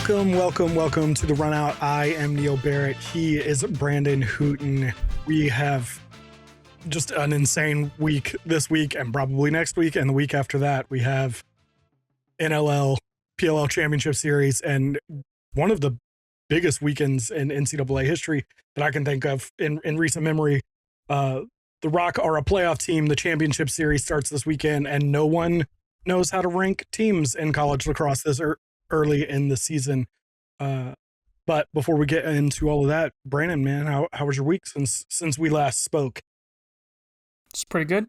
Welcome to the Run Out. I am Neil Barrett. He is Brandon Hooten. We have just an insane week this week and probably next week and the week after that. We have NLL, PLL Championship Series, and one of the biggest weekends in NCAA history that I can think of in recent memory. The Rock are a playoff team. The Championship Series starts this weekend, and no one knows how to rank teams in college lacrosse this early in the season. But before we get into all of that, Brandon, man, how was your week since we last spoke? It's pretty good.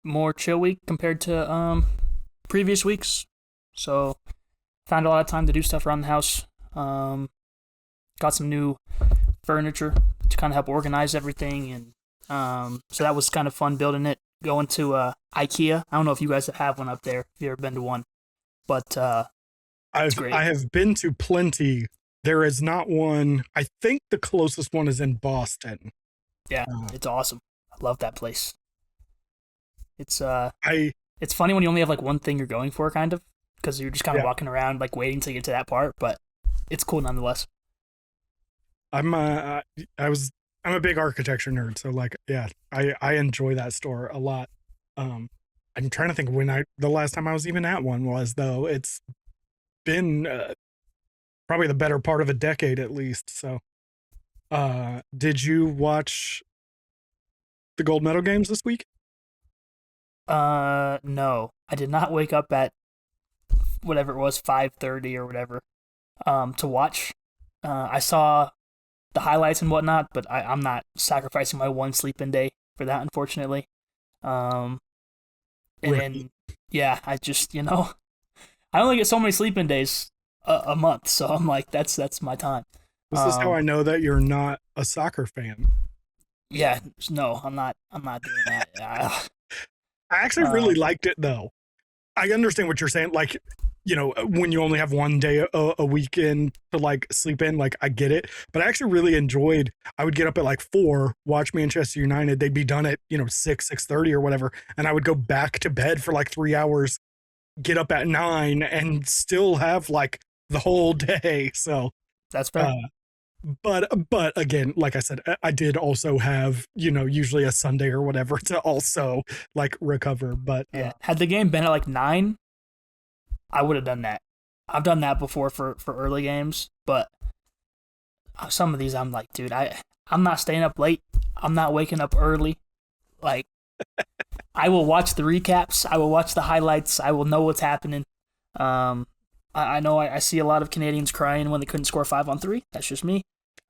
More chill week compared to previous weeks. So found a lot of time to do stuff around the house. Got some new furniture to kind of help organize everything, and so that was kind of fun building it. Going to IKEA. I don't know if you guys have one up there. If you've ever been to one, but it's great. I have been to plenty. There is not one. I think the closest one is in Boston. Yeah, it's awesome. I love that place. It's funny when you only have like one thing you're going for, kind of, because you're just kind of walking around like waiting to get to that part, but it's cool nonetheless. I'm a big architecture nerd, so like I enjoy that store a lot. I'm trying to think when the last time I was even at one was, though. It's been probably the better part of a decade at least. So did you watch the gold medal games this week? No, I did not wake up at whatever it was, 5:30 or whatever, to watch. I saw the highlights and whatnot, but I'm not sacrificing my one sleep-in day for that, unfortunately. And then, I just, I only get so many sleep-in days a month, so I'm like, that's my time. This is how I know that you're not a soccer fan. Yeah, no, I'm not doing that. I actually really liked it, though. I understand what you're saying. Like, when you only have one day a weekend to like sleep in, like I get it. But I actually really enjoyed, I would get up at like 4, watch Manchester United. They'd be done at, 6:30 or whatever. And I would go back to bed for like 3 hours, get up at 9 and still have like the whole day. So that's fair. But again, like I said, I did also have, usually a Sunday or whatever to also like recover. But had the game been at like 9, I would have done that. I've done that before for early games, but some of these I'm like, dude, I'm not staying up late. I'm not waking up early. Like, I will watch the recaps. I will watch the highlights. I will know what's happening. I know I see a lot of Canadians crying when they couldn't score 5 on 3. That's just me.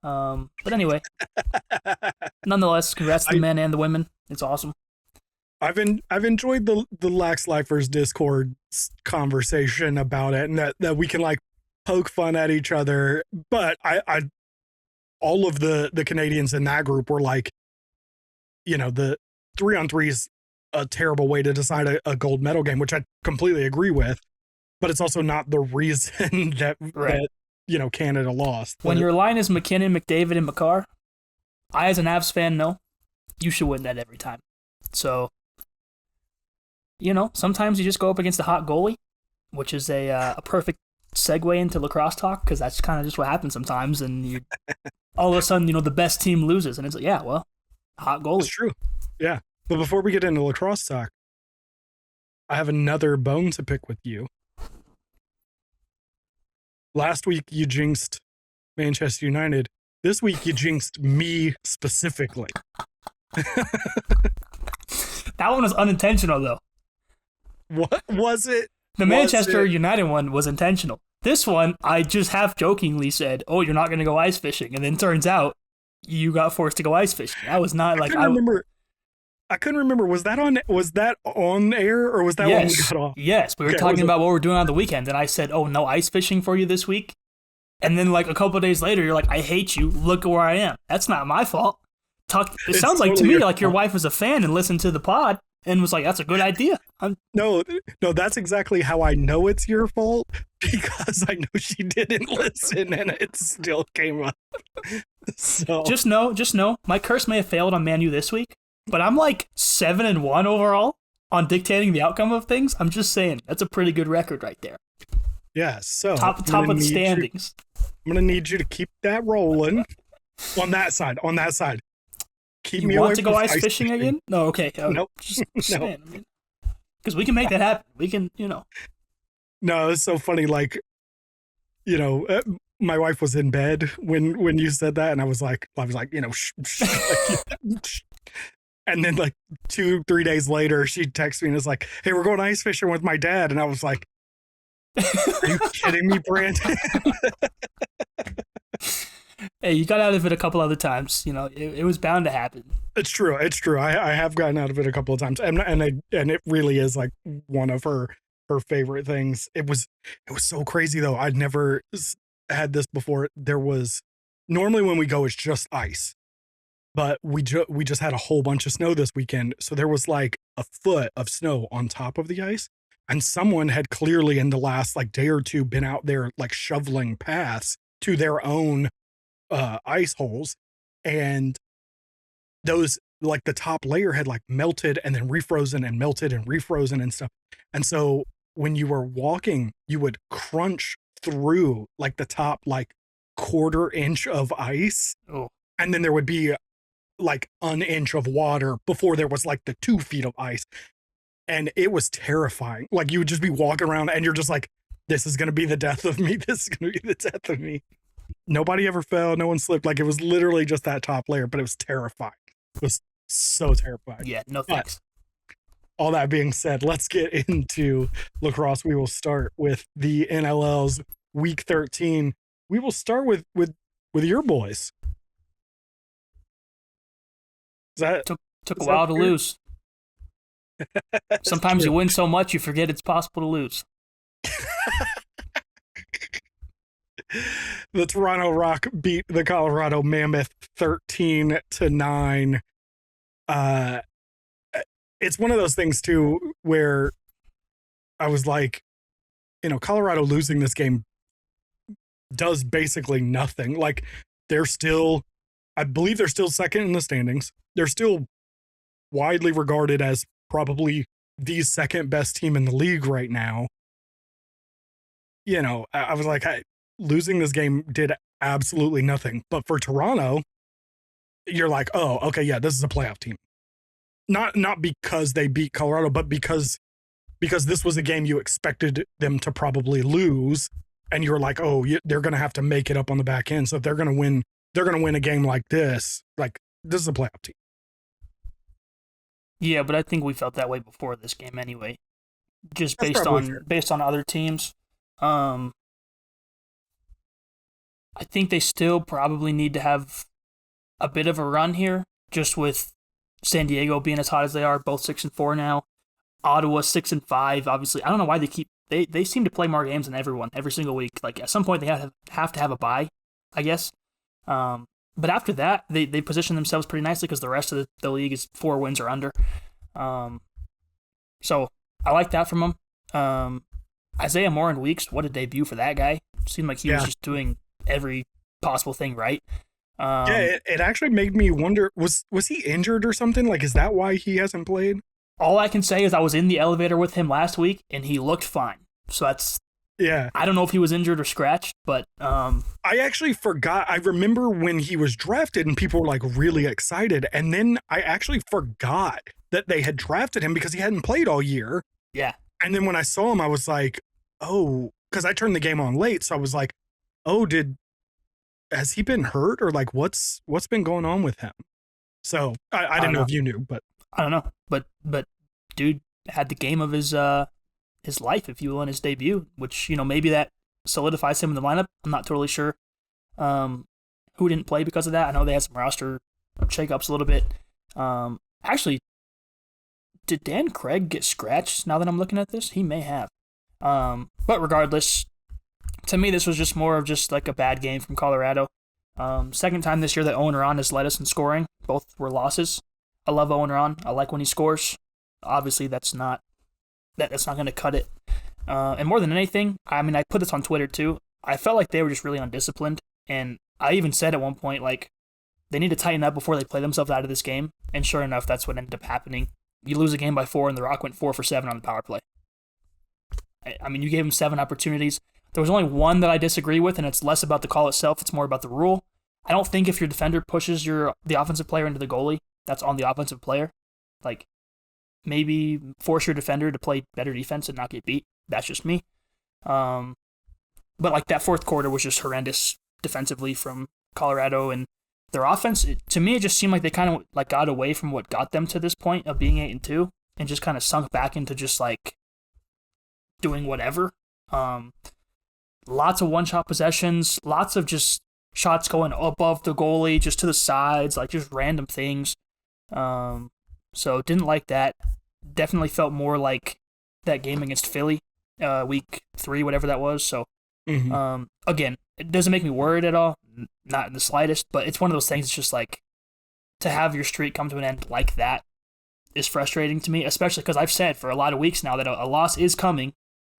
But anyway, nonetheless, congrats to the men and the women. It's awesome. I've enjoyed the Lax Lifers Discord conversation about it, and that we can like poke fun at each other. But I all of the Canadians in that group were like, the 3-on-3 is a terrible way to decide a gold medal game, which I completely agree with. But it's also not the reason that Canada lost. When your line is McKinnon, McDavid, and McCarr, I as an Avs fan know you should win that every time. So, sometimes you just go up against a hot goalie, which is a perfect segue into lacrosse talk, because that's kind of just what happens sometimes. And you all of a sudden, the best team loses, and it's like, hot goalie. It's true. Yeah. But before we get into lacrosse talk, I have another bone to pick with you. Last week, you jinxed Manchester United. This week, you jinxed me specifically. That one was unintentional, though. What was it? The Manchester United one was intentional. This one, I just half jokingly said, "Oh, you're not going to go ice fishing," and then turns out you got forced to go ice fishing. That was not like I couldn't remember. Was that on air, or was that when we got off? Yes, we were talking about what we're doing on the weekend, and I said, "Oh, no ice fishing for you this week." And then like a couple of days later, you're like, "I hate you. Look at where I am." That's not my fault. It sounds like to me like your wife was a fan and listened to the pod and was like, "That's a good idea." No, that's exactly how I know it's your fault, because I know she didn't listen and it still came up. So just know, my curse may have failed on Man U this week, but I'm like 7-1 overall on dictating the outcome of things. I'm just saying that's a pretty good record right there. Yeah, so top of the standings. I'm gonna need you to keep that rolling on that side. On that side. Keep me You away want to go from ice fishing again? No, okay. Nope. Just No. saying. I mean, because we can make that happen. We can, No, it's so funny. Like, my wife was in bed when you said that, and I was like, shh, shh. And then like 2-3 days later, she texted me and was like, "Hey, we're going ice fishing with my dad," and I was like, "Are you kidding me, Brandon?" Hey, you got out of it a couple other times. It was bound to happen. It's true. It's true. I have gotten out of it a couple of times, and it really is like one of her favorite things. It was so crazy though. I'd never had this before. There was normally when we go, it's just ice, but we just had a whole bunch of snow this weekend. So there was like a foot of snow on top of the ice, and someone had clearly in the last like day or two been out there like shoveling paths to their own ice holes, and those like the top layer had like melted and then refrozen and melted and refrozen and stuff. And so when you were walking, you would crunch through like the top like 1/4 inch of ice. Oh. And then there would be like an inch of water before there was like the 2 feet of ice. And it was terrifying. Like you would just be walking around and you're just like, this is going to be the death of me. This is going to be the death of me. Nobody ever fell. No one slipped. Like it was literally just that top layer, but it was terrifying. It was so terrifying. Yeah, no thanks. But all that being said, let's get into lacrosse. We will start with the NLL's week 13. We will start with your boys. Took a while to lose. Sometimes you win so much you forget it's possible to lose. The Toronto Rock beat the Colorado Mammoth 13-9. It's one of those things too where I was like, Colorado losing this game does basically nothing. Like I believe they're still second in the standings. They're still widely regarded as probably the second best team in the league right now. I was like, losing this game did absolutely nothing. But for Toronto, you're like, oh, okay, yeah, this is a playoff team. Not because they beat Colorado, but because this was a game you expected them to probably lose, and you're like, oh, they're going to have to make it up on the back end. So if they're going to win a game like this. Like this is a playoff team. Yeah, but I think we felt that way before this game anyway. Just That's based on other teams. I think they still probably need to have a bit of a run here, just with San Diego being as hot as they are, both 6-4 now. Ottawa 6-5. Obviously, I don't know why they seem to play more games than everyone every single week. Like at some point they have to have a bye, I guess. But after that, they position themselves pretty nicely because the rest of the league is 4 wins or under. So I like that from them. Isaiah Moore in Weeks, what a debut for that guy. Seemed like he was just doing every possible thing right. It actually made me wonder, was he injured or something? Like, is that why he hasn't played? All I can say is I was in the elevator with him last week, and he looked fine. So that's... Yeah. I don't know if he was injured or scratched, but... I actually forgot. I remember when he was drafted and people were like really excited. And then I actually forgot that they had drafted him because he hadn't played all year. Yeah. And then when I saw him, I was like, oh, because I turned the game on late. So I was like, oh, has he been hurt or like what's been going on with him? So I didn't know if you knew, but I don't know. But dude had the game of his life, if you will, in his debut, which, maybe that solidifies him in the lineup. I'm not totally sure who didn't play because of that. I know they had some roster shakeups a little bit. Actually, did Dan Craig get scratched now that I'm looking at this? He may have. But regardless, to me, this was just more of just like a bad game from Colorado. Second time this year that Owen Ron has led us in scoring. Both were losses. I love Owen Ron. I like when he scores. Obviously, that's not going to cut it. And more than anything, I mean, I put this on Twitter too. I felt like they were just really undisciplined. And I even said at one point, like, they need to tighten up before they play themselves out of this game. And sure enough, that's what ended up happening. You lose a game by 4, and the Rock went 4 for 7 on the power play. I mean, you gave them 7 opportunities. There was only one that I disagree with, and it's less about the call itself. It's more about the rule. I don't think if your defender pushes the offensive player into the goalie, that's on the offensive player. Like, maybe force your defender to play better defense and not get beat. That's just me. But like that fourth quarter was just horrendous defensively from Colorado, and their offense, to me, it just seemed like they kind of like got away from what got them to this point of being 8-2 and just kind of sunk back into just like doing whatever. Lots of one-shot possessions, lots of just shots going above the goalie, just to the sides, like just random things. So didn't like that. Definitely felt more like that game against Philly, week 3, whatever that was. So, again, it doesn't make me worried at all, not in the slightest, but it's one of those things. It's just like, to have your streak come to an end like that is frustrating to me, especially because I've said for a lot of weeks now that a loss is coming.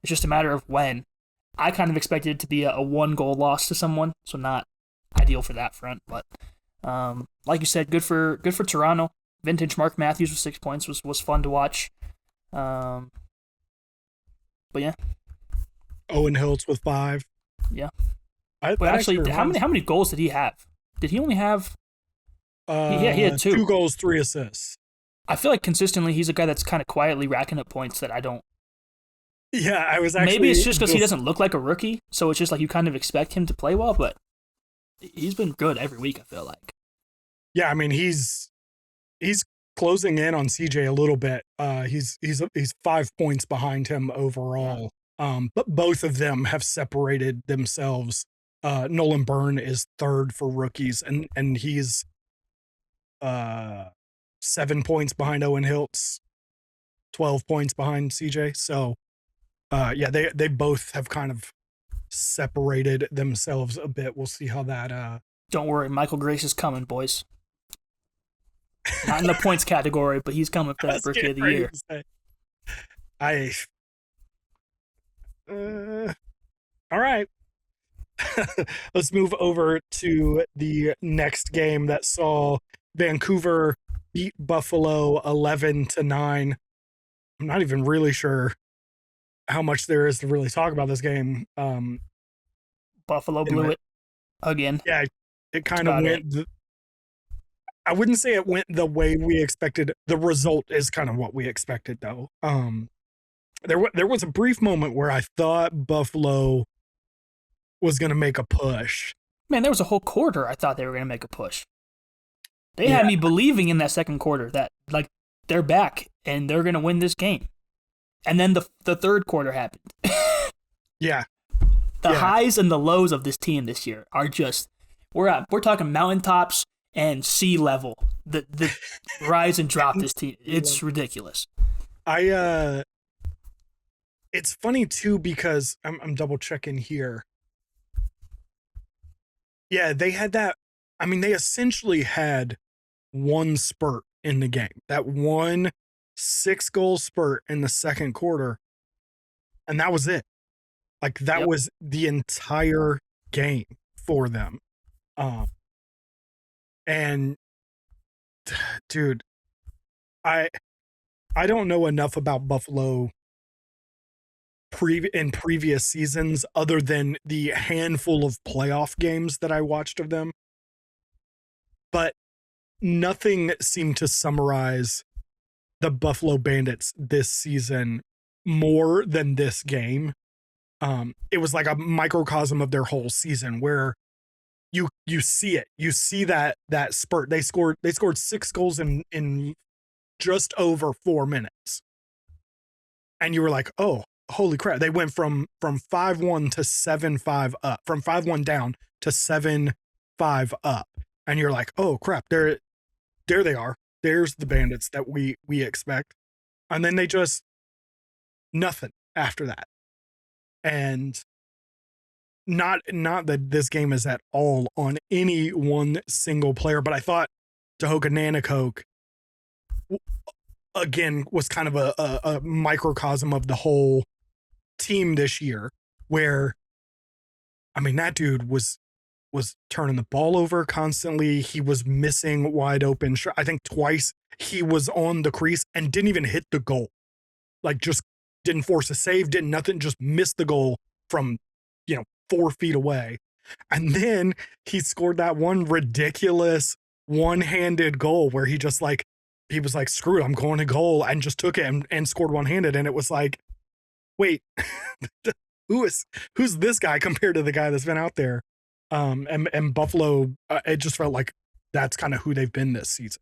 It's just a matter of when. I kind of expected it to be a 1-goal loss to someone, so not ideal for that front. But like you said, good for Toronto. Vintage Mark Matthews with 6 points was fun to watch. But yeah. Owen Hiltz with 5. Yeah. But actually, how many goals did he have? Did he only have? He had 2. 2 goals, 3 assists. I feel like consistently he's a guy that's kind of quietly racking up points that I don't. Yeah, I was actually. Maybe it's just because he doesn't look like a rookie, so it's just like you kind of expect him to play well, but he's been good every week, I feel like. Yeah, I mean he's closing in on CJ a little bit. He's 5 points behind him overall. But both of them have separated themselves. Nolan Byrne is 3rd for rookies, and he's 7 points behind Owen Hiltz, 12 points behind CJ. So, yeah, they both have kind of separated themselves a bit. We'll see how that. Don't worry, Michael Grace is coming, boys. Not in the points category, but he's coming for that Rookie of the Year. All right. Let's move over to the next game that saw Vancouver beat Buffalo 11-9. I'm not even really sure how much there is to really talk about this game. Buffalo blew it again. Yeah, it kind of went. I wouldn't say it went the way we expected. The result is kind of what we expected, though. There was a brief moment where I thought Buffalo was going to make a push. Man, there was a whole quarter I thought they were going to make a push. They had me believing in that second quarter that, like, they're back and they're going to win this game. And then the third quarter happened. Yeah. The highs and the lows of this team this year are just, we're talking mountaintops and sea level. The rise and drop this team. It's ridiculous. It's funny too because I'm double checking here. Yeah, they had that. I mean, they essentially had one spurt in the game. That one 6-goal spurt in the second quarter, and that was it. Like that was the entire game for them. And dude, I don't know enough about Buffalo in previous seasons other than the handful of playoff games that I watched of them. But nothing seemed to summarize the Buffalo Bandits this season more than this game. It was like a microcosm of their whole season where you see it. You see that spurt. They scored 6 goals in just over 4 minutes. And you were like, "Oh, holy crap." They went from 5-1 to 7-5 up, from 5-1 down to 7-5 up. And you're like, "Oh crap, there they are. There's the Bandits that we expect." And then they just nothing after that. And not that this game is at all on any one single player, but I thought Tehoka Nanticoke again was kind of a microcosm of the whole team this year, where I mean that dude was turning the ball over constantly. He was missing wide open. I think twice he was on the crease and didn't even hit the goal. Like just didn't force a save, didn't nothing, just missed the goal from 4 feet away. And then he scored that one ridiculous one-handed goal where he was like, screw it, I'm going to goal, and just took it and scored one-handed. And it was like, wait, who's this guy compared to the guy that's been out there? And Buffalo, it just felt like that's kind of who they've been this season.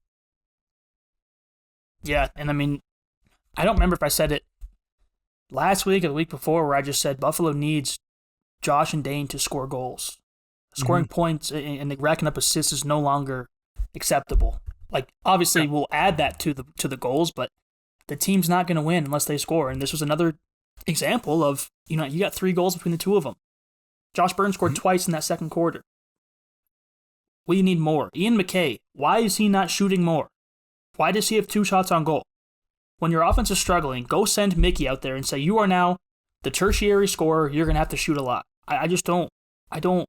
Yeah, and I mean, I don't remember if I said it last week or the week before where I just said Buffalo needs Josh and Dane to score goals. Scoring points and racking up assists is no longer acceptable. Like, obviously, we'll add that to the goals, but the team's not going to win unless they score. And this was another example of, you got 3 goals between the two of them. Josh Burns scored twice in that second quarter. We need more. Ian McKay, why is he not shooting more? Why does he have 2 shots on goal? When your offense is struggling, go send Mickey out there and say, you are now the tertiary scorer. You're going to have to shoot a lot. I don't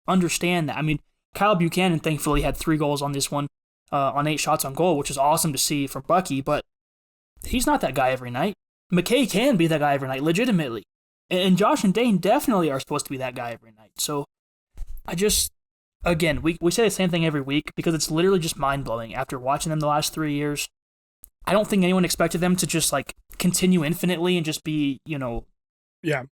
understand that. I mean, Kyle Buchanan thankfully had 3 goals on this one, on 8 shots on goal, which is awesome to see from Bucky, but he's not that guy every night. McKay can be that guy every night, legitimately. And Josh and Dane definitely are supposed to be that guy every night. So again, we say the same thing every week because it's literally just mind-blowing. After watching them the last 3 years, I don't think anyone expected them to just like continue infinitely and just be,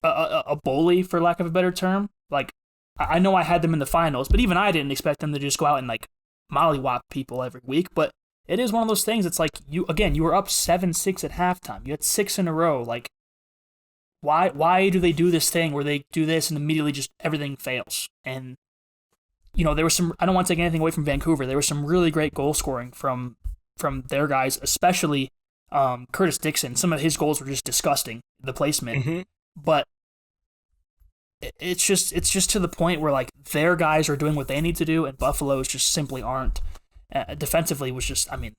a bully, for lack of a better term. Like, I know I had them in the finals, but even I didn't expect them to just go out and like mollywop people every week. But it is one of those things. It's like you were up 7-6 at halftime. You had 6 in a row. Like, why do they do this thing where they do this and immediately just everything fails? And there was some. I don't want to take anything away from Vancouver. There was some really great goal scoring from their guys, especially Curtis Dixon. Some of his goals were just disgusting, the placement. But it's just to the point where like their guys are doing what they need to do, and Buffalo's just simply aren't. Defensively was just, I mean,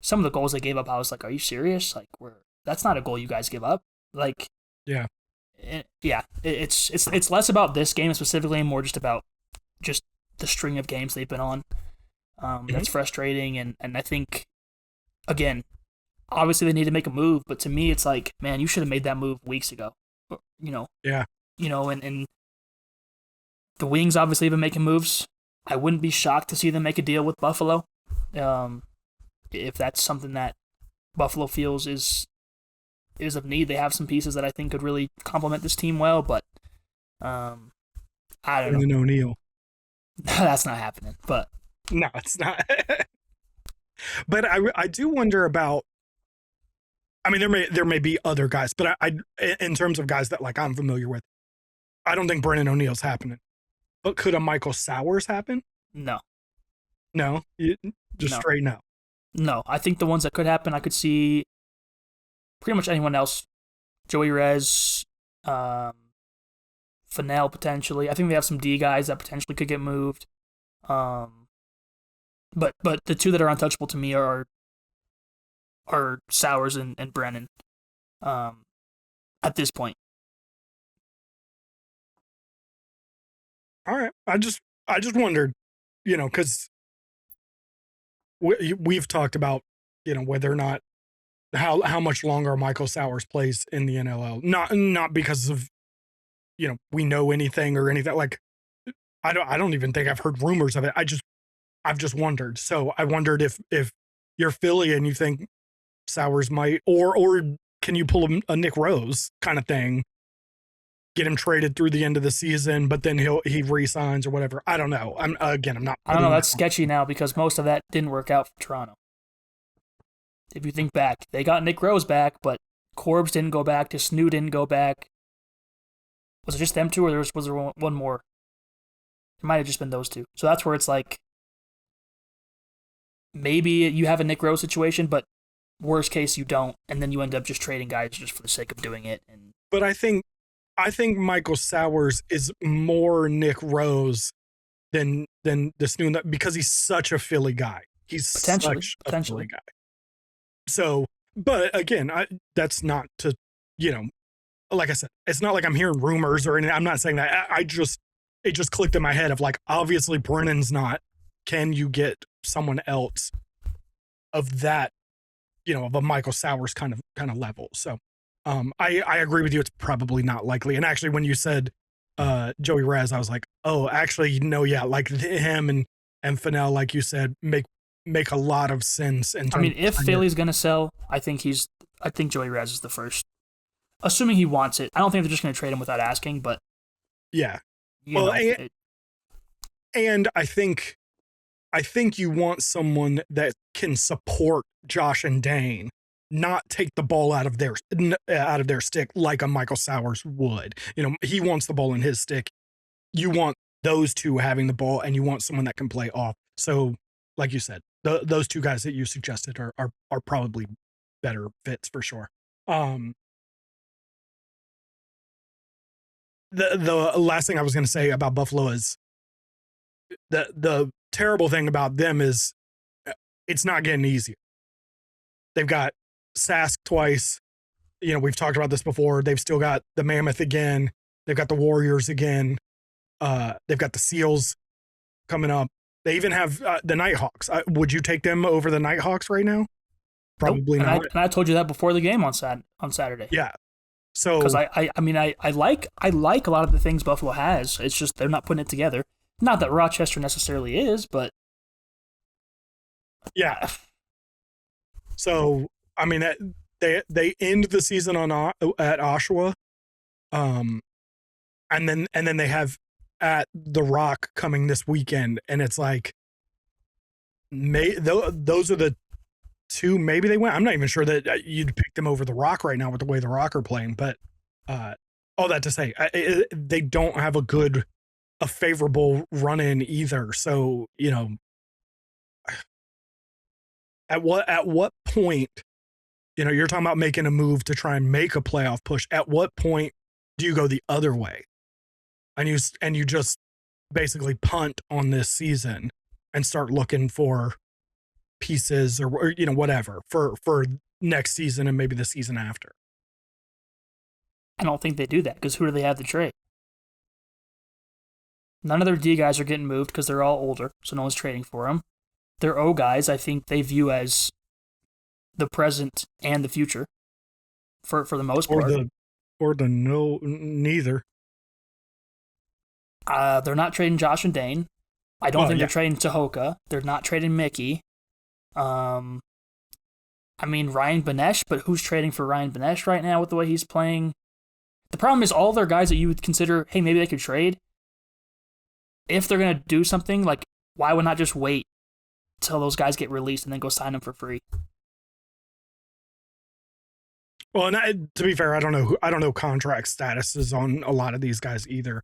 some of the goals they gave up, I was like, are you serious? Like, that's not a goal you guys give up. Like, it's less about this game specifically and more just about just the string of games they've been on. That's frustrating, and I think, again, obviously they need to make a move, but to me it's like, man, you should have made that move weeks ago. And the Wings obviously have been making moves. I wouldn't be shocked to see them make a deal with Buffalo, if that's something that Buffalo feels is of need. They have some pieces that I think could really complement this team well, but I don't know. O'Neal. That's not happening, but no, it's not. But I do wonder about. I mean, there may be other guys, but I in terms of guys that like I'm familiar with, I don't think Brennan O'Neal's happening. But could a Michael Sowers happen? No. No, just No. straight no. No, I think the ones that could happen, I could see pretty much anyone else. Joey Rez, Fennell potentially. I think they have some D guys that potentially could get moved. But the 2 that are untouchable to me are Sowers and Brennan. At this point. All right, I just wondered, because we've talked about, whether or not how much longer Michael Sowers plays in the NLL. Not because of, we know anything or anything. Like, I don't even think I've heard rumors of it. I've just wondered. So I wondered if you're Philly and you think Sowers might, or can you pull a Nick Rose kind of thing? Get him traded through the end of the season, but then he re-signs or whatever. I don't know. I'm not. I don't know. That's sketchy now because most of that didn't work out for Toronto. If you think back, they got Nick Rose back, but Corbs didn't go back. Desnu didn't go back. Was it just them 2, or was there one more? It might have just been those 2. So that's where it's like, maybe you have a Nick Rose situation, but worst case you don't, and then you end up just trading guys just for the sake of doing it. But I think Michael Sowers is more Nick Rose than Desnu because he's such a Philly guy. He's such a Philly guy. So, but again, that's not to, like I said, it's not like I'm hearing rumors or anything. I'm not saying that. It just clicked in my head of like, obviously Brennan's not. Can you get someone else of that, of a Michael Sowers kind of level? So, I agree with you. It's probably not likely. And actually, when you said Joey Rez, I was like, oh, actually, no, yeah, like him and Fennell, like you said, make a lot of sense. I mean, if Philly's gonna sell, I think Joey Rez is the first, assuming he wants it. I don't think they're just gonna trade him without asking, but yeah, well, and I think you want someone that can support Josh and Dane, not take the ball out of their stick like a Michael Sowers would. He wants the ball in his stick. You want those two having the ball, and you want someone that can play off. So, like you said, those two guys that you suggested are probably better fits for sure. The last thing I was going to say about Buffalo is the terrible thing about them is it's not getting easier. They've got Sask twice. We've talked about this before. They've still got the Mammoth again. They've got the Warriors again. They've got the Seals coming up. They even have the Nighthawks. Would you take them over the Nighthawks right now? Probably nope. not. And I told you that before the game on Saturday. Yeah. So because I like a lot of the things Buffalo has. It's just they're not putting it together. Not that Rochester necessarily is, but yeah. So I mean, they end the season at Oshawa, and then they have at the Rock coming this weekend, and it's like, those are the two. Maybe they win. I'm not even sure that you'd pick them over the Rock right now with the way the Rock are playing. But all that to say, they don't have a favorable run in either. So at what point, you're talking about making a move to try and make a playoff push. At what point do you go the other way? And you just basically punt on this season and start looking for pieces or whatever for next season and maybe the season after. I don't think they do that because who do they have to trade? None of their D guys are getting moved because they're all older, so no one's trading for them. Their O guys, I think they view as the present and the future for the most part. Neither. They're not trading Josh and Dane. I don't think they're trading Tahoka. They're not trading Mickey. Ryan Benesh, but who's trading for Ryan Benesh right now with the way he's playing? The problem is all their guys that you would consider, hey, maybe they could trade. If they're going to do something, like, why would not just wait till those guys get released and then go sign them for free? Well, and to be fair, I don't know contract statuses on a lot of these guys either.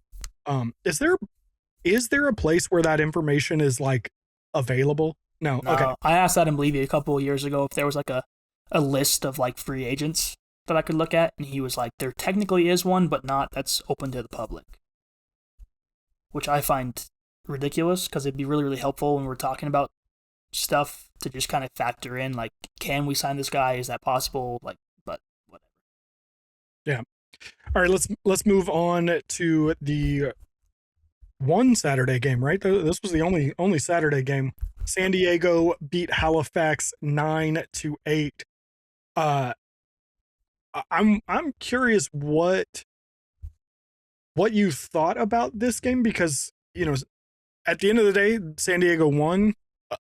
Is there a place where that information is like available? No. Okay. I asked Adam Levy a couple of years ago if there was like a list of like free agents that I could look at, and he was like, there technically is one, but not that's open to the public. Which I find ridiculous because it'd be really, really helpful when we're talking about stuff to just kind of factor in, like, can we sign this guy? Is that possible? Like, but whatever. Yeah. All right, let's move on to the one Saturday game, right? This was the only Saturday game. San Diego beat Halifax 9-8. I'm curious what you thought about this game because at the end of the day, San Diego won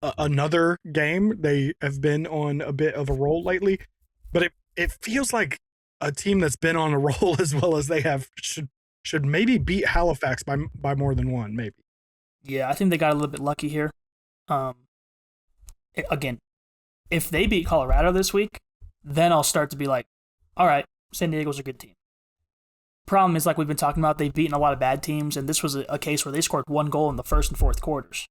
another game. They have been on a bit of a roll lately, but it feels like a team that's been on a roll as well as they have should maybe beat Halifax by more than one, maybe. Yeah, I think they got a little bit lucky here. Again, if they beat Colorado this week, then I'll start to be like, all right, San Diego's a good team. Problem is, like we've been talking about, they've beaten a lot of bad teams, and this was a case where they scored one goal in the first and fourth quarters.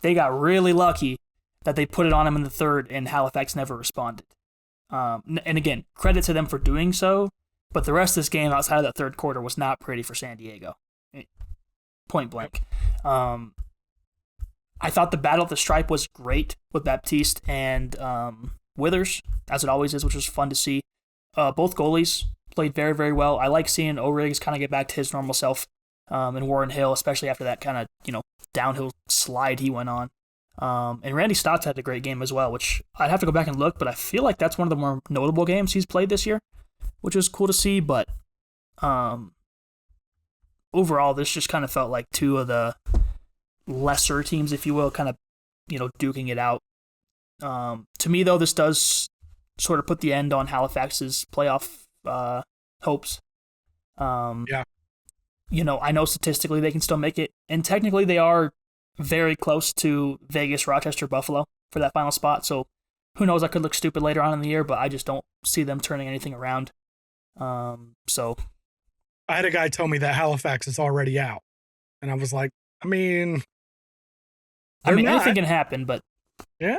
They got really lucky that they put it on them in the third, and Halifax never responded. And again, credit to them for doing so, but the rest of this game outside of that third quarter was not pretty for San Diego. Point blank. I thought the battle at the stripe was great with Baptiste and Withers, as it always is, which was fun to see. Both goalies played very, very well. I like seeing O'Riggs kind of get back to his normal self, and Warren Hill, especially after that kind of downhill slide he went on. And Randy Stotts had a great game as well, which I'd have to go back and look, but I feel like that's one of the more notable games he's played this year, which was cool to see. But overall, this just kind of felt like two of the lesser teams, if you will, kind of, duking it out. To me, though, this does sort of put the end on Halifax's playoff hopes. Yeah. I know statistically they can still make it, and technically they are very close to Vegas, Rochester, Buffalo for that final spot. So who knows? I could look stupid later on in the year, but I just don't see them turning anything around. So I had a guy tell me that Halifax is already out, and I was like, anything can happen, but yeah.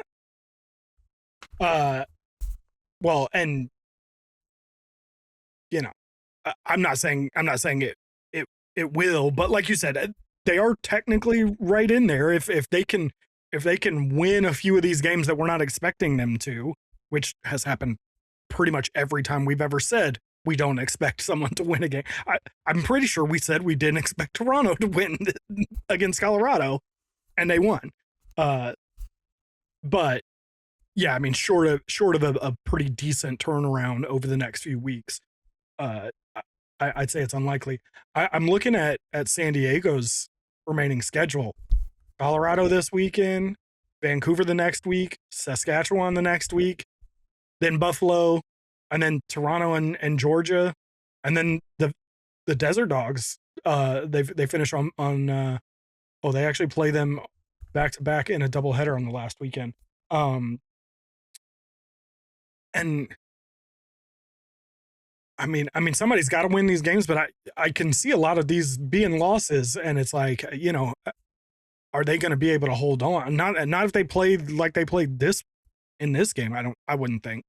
Well, and I'm not saying it will, but like you said, they are technically right in there. If they can win a few of these games that we're not expecting them to, which has happened pretty much every time we've ever said we don't expect someone to win a game. I'm pretty sure we said we didn't expect Toronto to win against Colorado, and they won. But yeah, short of a pretty decent turnaround over the next few weeks, I'd say it's unlikely. I'm looking at San Diego's remaining schedule. Colorado this weekend, Vancouver the next week, Saskatchewan the next week, then Buffalo, and then Toronto and Georgia, and then the Desert Dogs. They finish on they actually play them back to back in a doubleheader on the last weekend. And somebody's got to win these games, but I can see a lot of these being losses, and it's like, are they going to be able to hold on? Not if they played like they played this in this game. I wouldn't think.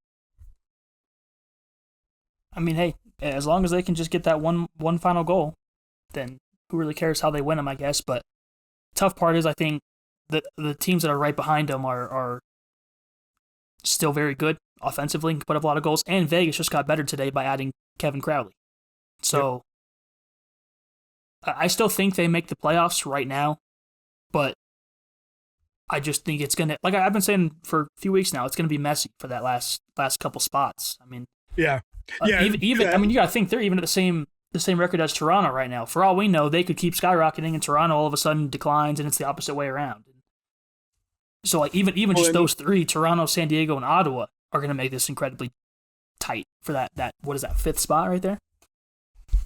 Hey, as long as they can just get that one final goal, then who really cares how they win them, I guess. But tough part is, I think the teams that are right behind them are still very good offensively and can put up a lot of goals. And Vegas just got better today by adding Kevin Crowley. So I still think they make the playoffs right now, but I just think it's gonna, like I've been saying for a few weeks now, it's gonna be messy for that last couple spots. Yeah. Even you gotta think they're even at the same record as Toronto right now. For all we know, they could keep skyrocketing, and Toronto all of a sudden declines, and it's the opposite way around. So even just those three, Toronto, San Diego, and Ottawa, are gonna make this incredibly tight for that what is that, fifth spot right there?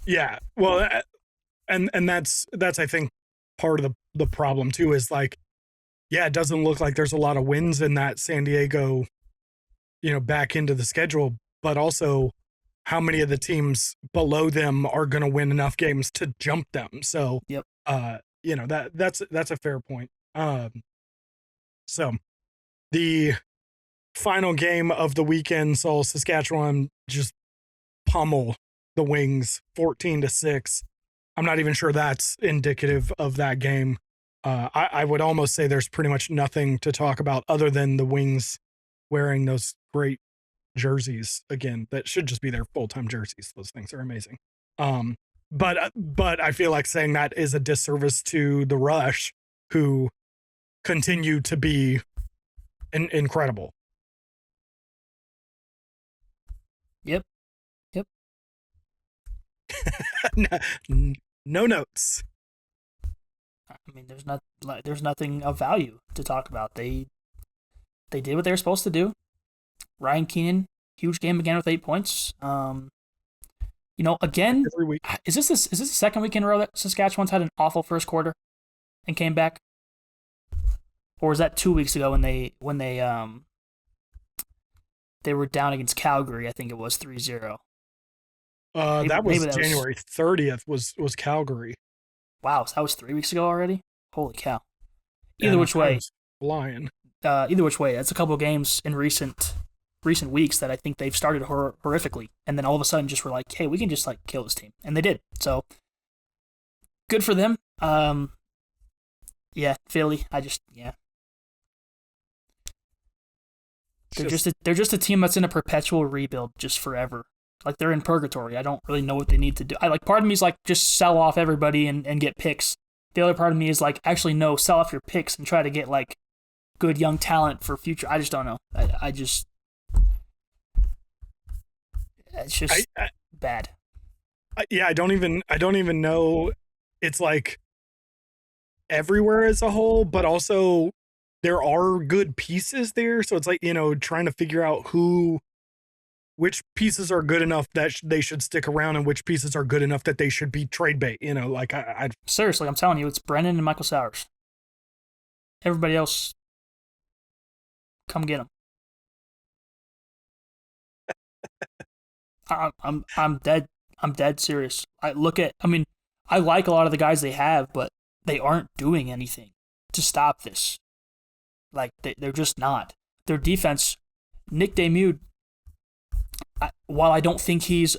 Yeah. Well, and that's I think part of the problem too, is like, yeah, it doesn't look like there's a lot of wins in that San Diego, back into the schedule, but also how many of the teams below them are going to win enough games to jump them. So, yep. That's a fair point. So the final game of the weekend saw Saskatchewan just pummel the Wings 14-6. I'm not even sure that's indicative of that game. I would almost say there's pretty much nothing to talk about other than the Wings wearing those great jerseys again. That should just be their full-time jerseys. Those things are amazing. But I feel like saying that is a disservice to the Rush, who continue to be incredible. Yep. No notes. There's nothing of value to talk about. They did what they were supposed to do. Ryan Keenan, huge game again with 8 points. Again, every week. Is this the second week in a row that Saskatchewan's had an awful first quarter and came back? Or was that 2 weeks ago when they were down against Calgary? I think it was 3-0. That was January 30th was Calgary. Wow, so that was 3 weeks ago already? Holy cow. Either which way. Flying. Either which way, that's a couple of games in recent weeks that I think they've started horrifically, and then all of a sudden just were like, hey, we can just kill this team. And they did. So good for them. Philly, They're just a team that's in a perpetual rebuild just forever. Like, they're in purgatory. I don't really know what they need to do. Part of me is just sell off everybody and get picks. The other part of me is actually no, sell off your picks and try to get good young talent for future. I just don't know. It's just bad. I don't even know it's like everywhere as a whole, but also there are good pieces there. So it's like, trying to figure out which pieces are good enough that they should stick around and which pieces are good enough that they should be trade bait. Like I seriously, I'm telling you, it's Brennan and Michael Sowers. Everybody else, come get them. I'm dead serious. I like a lot of the guys they have, but they aren't doing anything to stop this. Like, they're just not. Their defense, Nick Demude, while I don't think he's,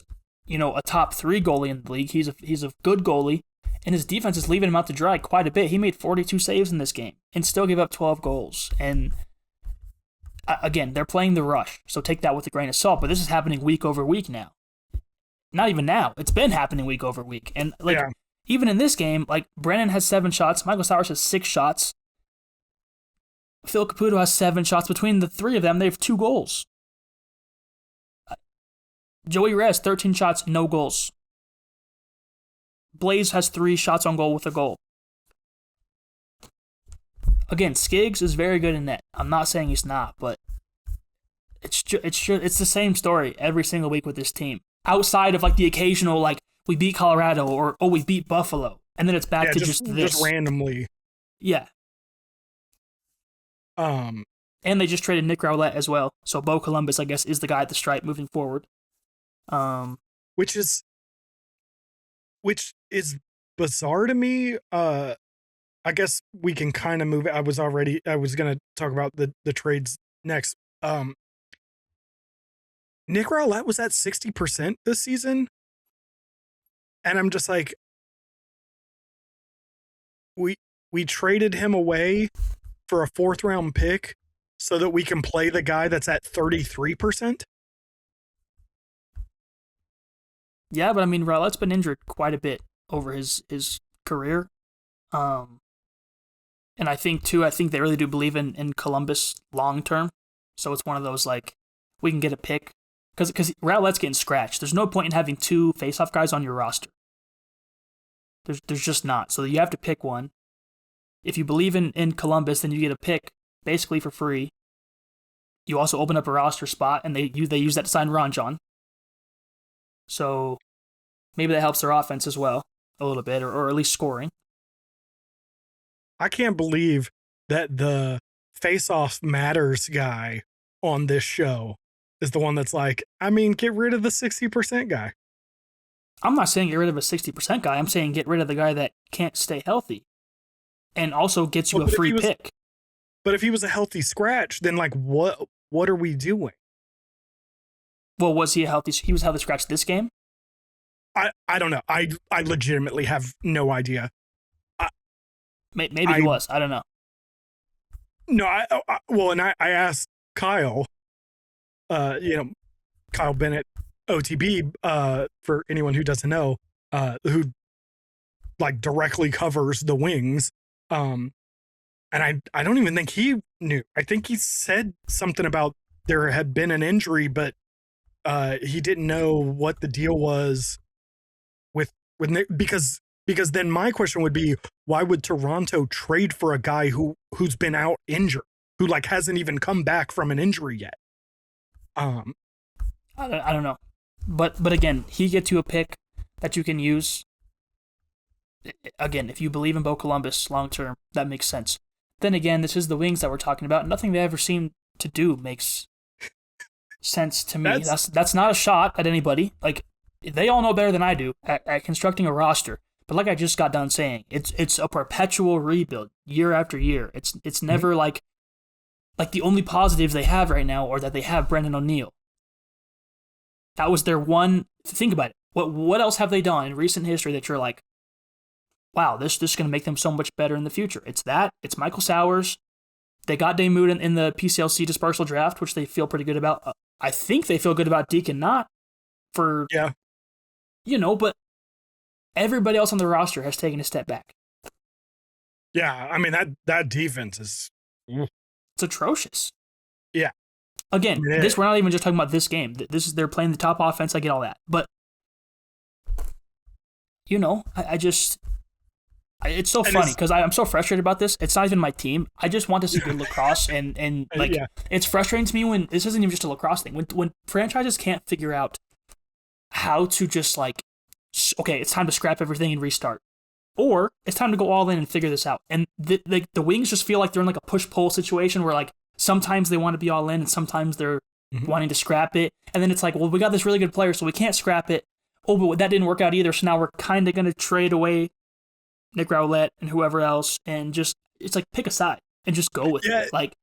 a top 3 goalie in the league, he's a good goalie, and his defense is leaving him out to dry quite a bit. He made 42 saves in this game and still gave up 12 goals. And again, they're playing the rush, so take that with a grain of salt. But this is happening week over week now. Not even now. It's been happening week over week. And even in this game, like, Brennan has 7 shots, Michael Sowers has 6 shots, Phil Caputo has 7 shots. Between the 3 of them, they have 2 goals. Joey Rez, 13 shots, no goals. Blaze has 3 shots on goal with a goal. Again, Skiggs is very good in net. I'm not saying he's not, but it's the same story every single week with this team. Outside of like the occasional, like, we beat Colorado or we beat Buffalo, and then it's back to just this. Just randomly. Yeah. And they just traded Nick Rowlett as well. So Bo Columbus, I guess, is the guy at the stripe moving forward. Which is bizarre to me. I guess we can kind of move. I was going to talk about the trades next. Nick Rowlett was at 60% this season. And I'm just like, we traded him away for a 4th round pick so that we can play the guy that's at 33%. Yeah, but I mean, Rowlett's been injured quite a bit over his career. And I think they really do believe in Columbus long term. So it's one of those, like, we can get a pick. Because Rowlett's getting scratched. There's no point in having 2 faceoff guys on your roster. There's just not. So you have to pick one. If you believe in Columbus, then you get a pick basically for free. You also open up a roster spot, and they use that to sign Ron John. So maybe that helps their offense as well a little bit, or at least scoring. I can't believe that the face-off matters guy on this show is the one that's like, get rid of the 60% guy. I'm not saying get rid of a 60% guy. I'm saying get rid of the guy that can't stay healthy and also gets you a free pick. But if he was a healthy scratch, then, like, what are we doing? Well, was he healthy? He was healthy scratch this game? I don't know. I legitimately have no idea. Maybe he was. I don't know. No, I asked Kyle, Kyle Bennett, OTB, for anyone who doesn't know, who, like, directly covers the Wings. And I don't even think he knew. I think he said something about there had been an injury, but he didn't know what the deal was with Nick, because then my question would be, why would Toronto trade for a guy who's been out injured, who, like, hasn't even come back from an injury yet? I don't know, but again, he gets you a pick that you can use. Again, if you believe in Bo Columbus long term, that makes sense. Then again, this is the Wings that we're talking about. Nothing they ever seem to do makes sense to me. That's not a shot at anybody. Like, they all know better than I do at constructing a roster. But like I just got done saying, it's a perpetual rebuild year after year. It's never like the only positives they have right now are that they have Brendan O'Neill. That was their one. Think about it. What else have they done in recent history that you're like, wow, this is going to make them so much better in the future? It's that. It's Michael Sowers. They got Dave Mood in the PCLC dispersal draft, which they feel pretty good about. I think they feel good about Deacon Knott for, but everybody else on the roster has taken a step back. Yeah, I mean, that defense is... It's atrocious. Yeah. Again, we're not even just talking about this game. They're playing the top offense. I get all that. But, I just... It's so funny because I'm so frustrated about this. It's not even my team. I just want to see good lacrosse, and like it's frustrating to me when this isn't even just a lacrosse thing. When franchises can't figure out how to just like, okay, it's time to scrap everything and restart, or it's time to go all in and figure this out. And the Wings just feel like they're in like a push-pull situation where like sometimes they want to be all in and sometimes they're wanting to scrap it. And then it's like, well, we got this really good player, so we can't scrap it. Oh, but that didn't work out either, so now we're kind of going to trade away Nick Rowlett and whoever else, and just it's like pick a side and just go with it. Like,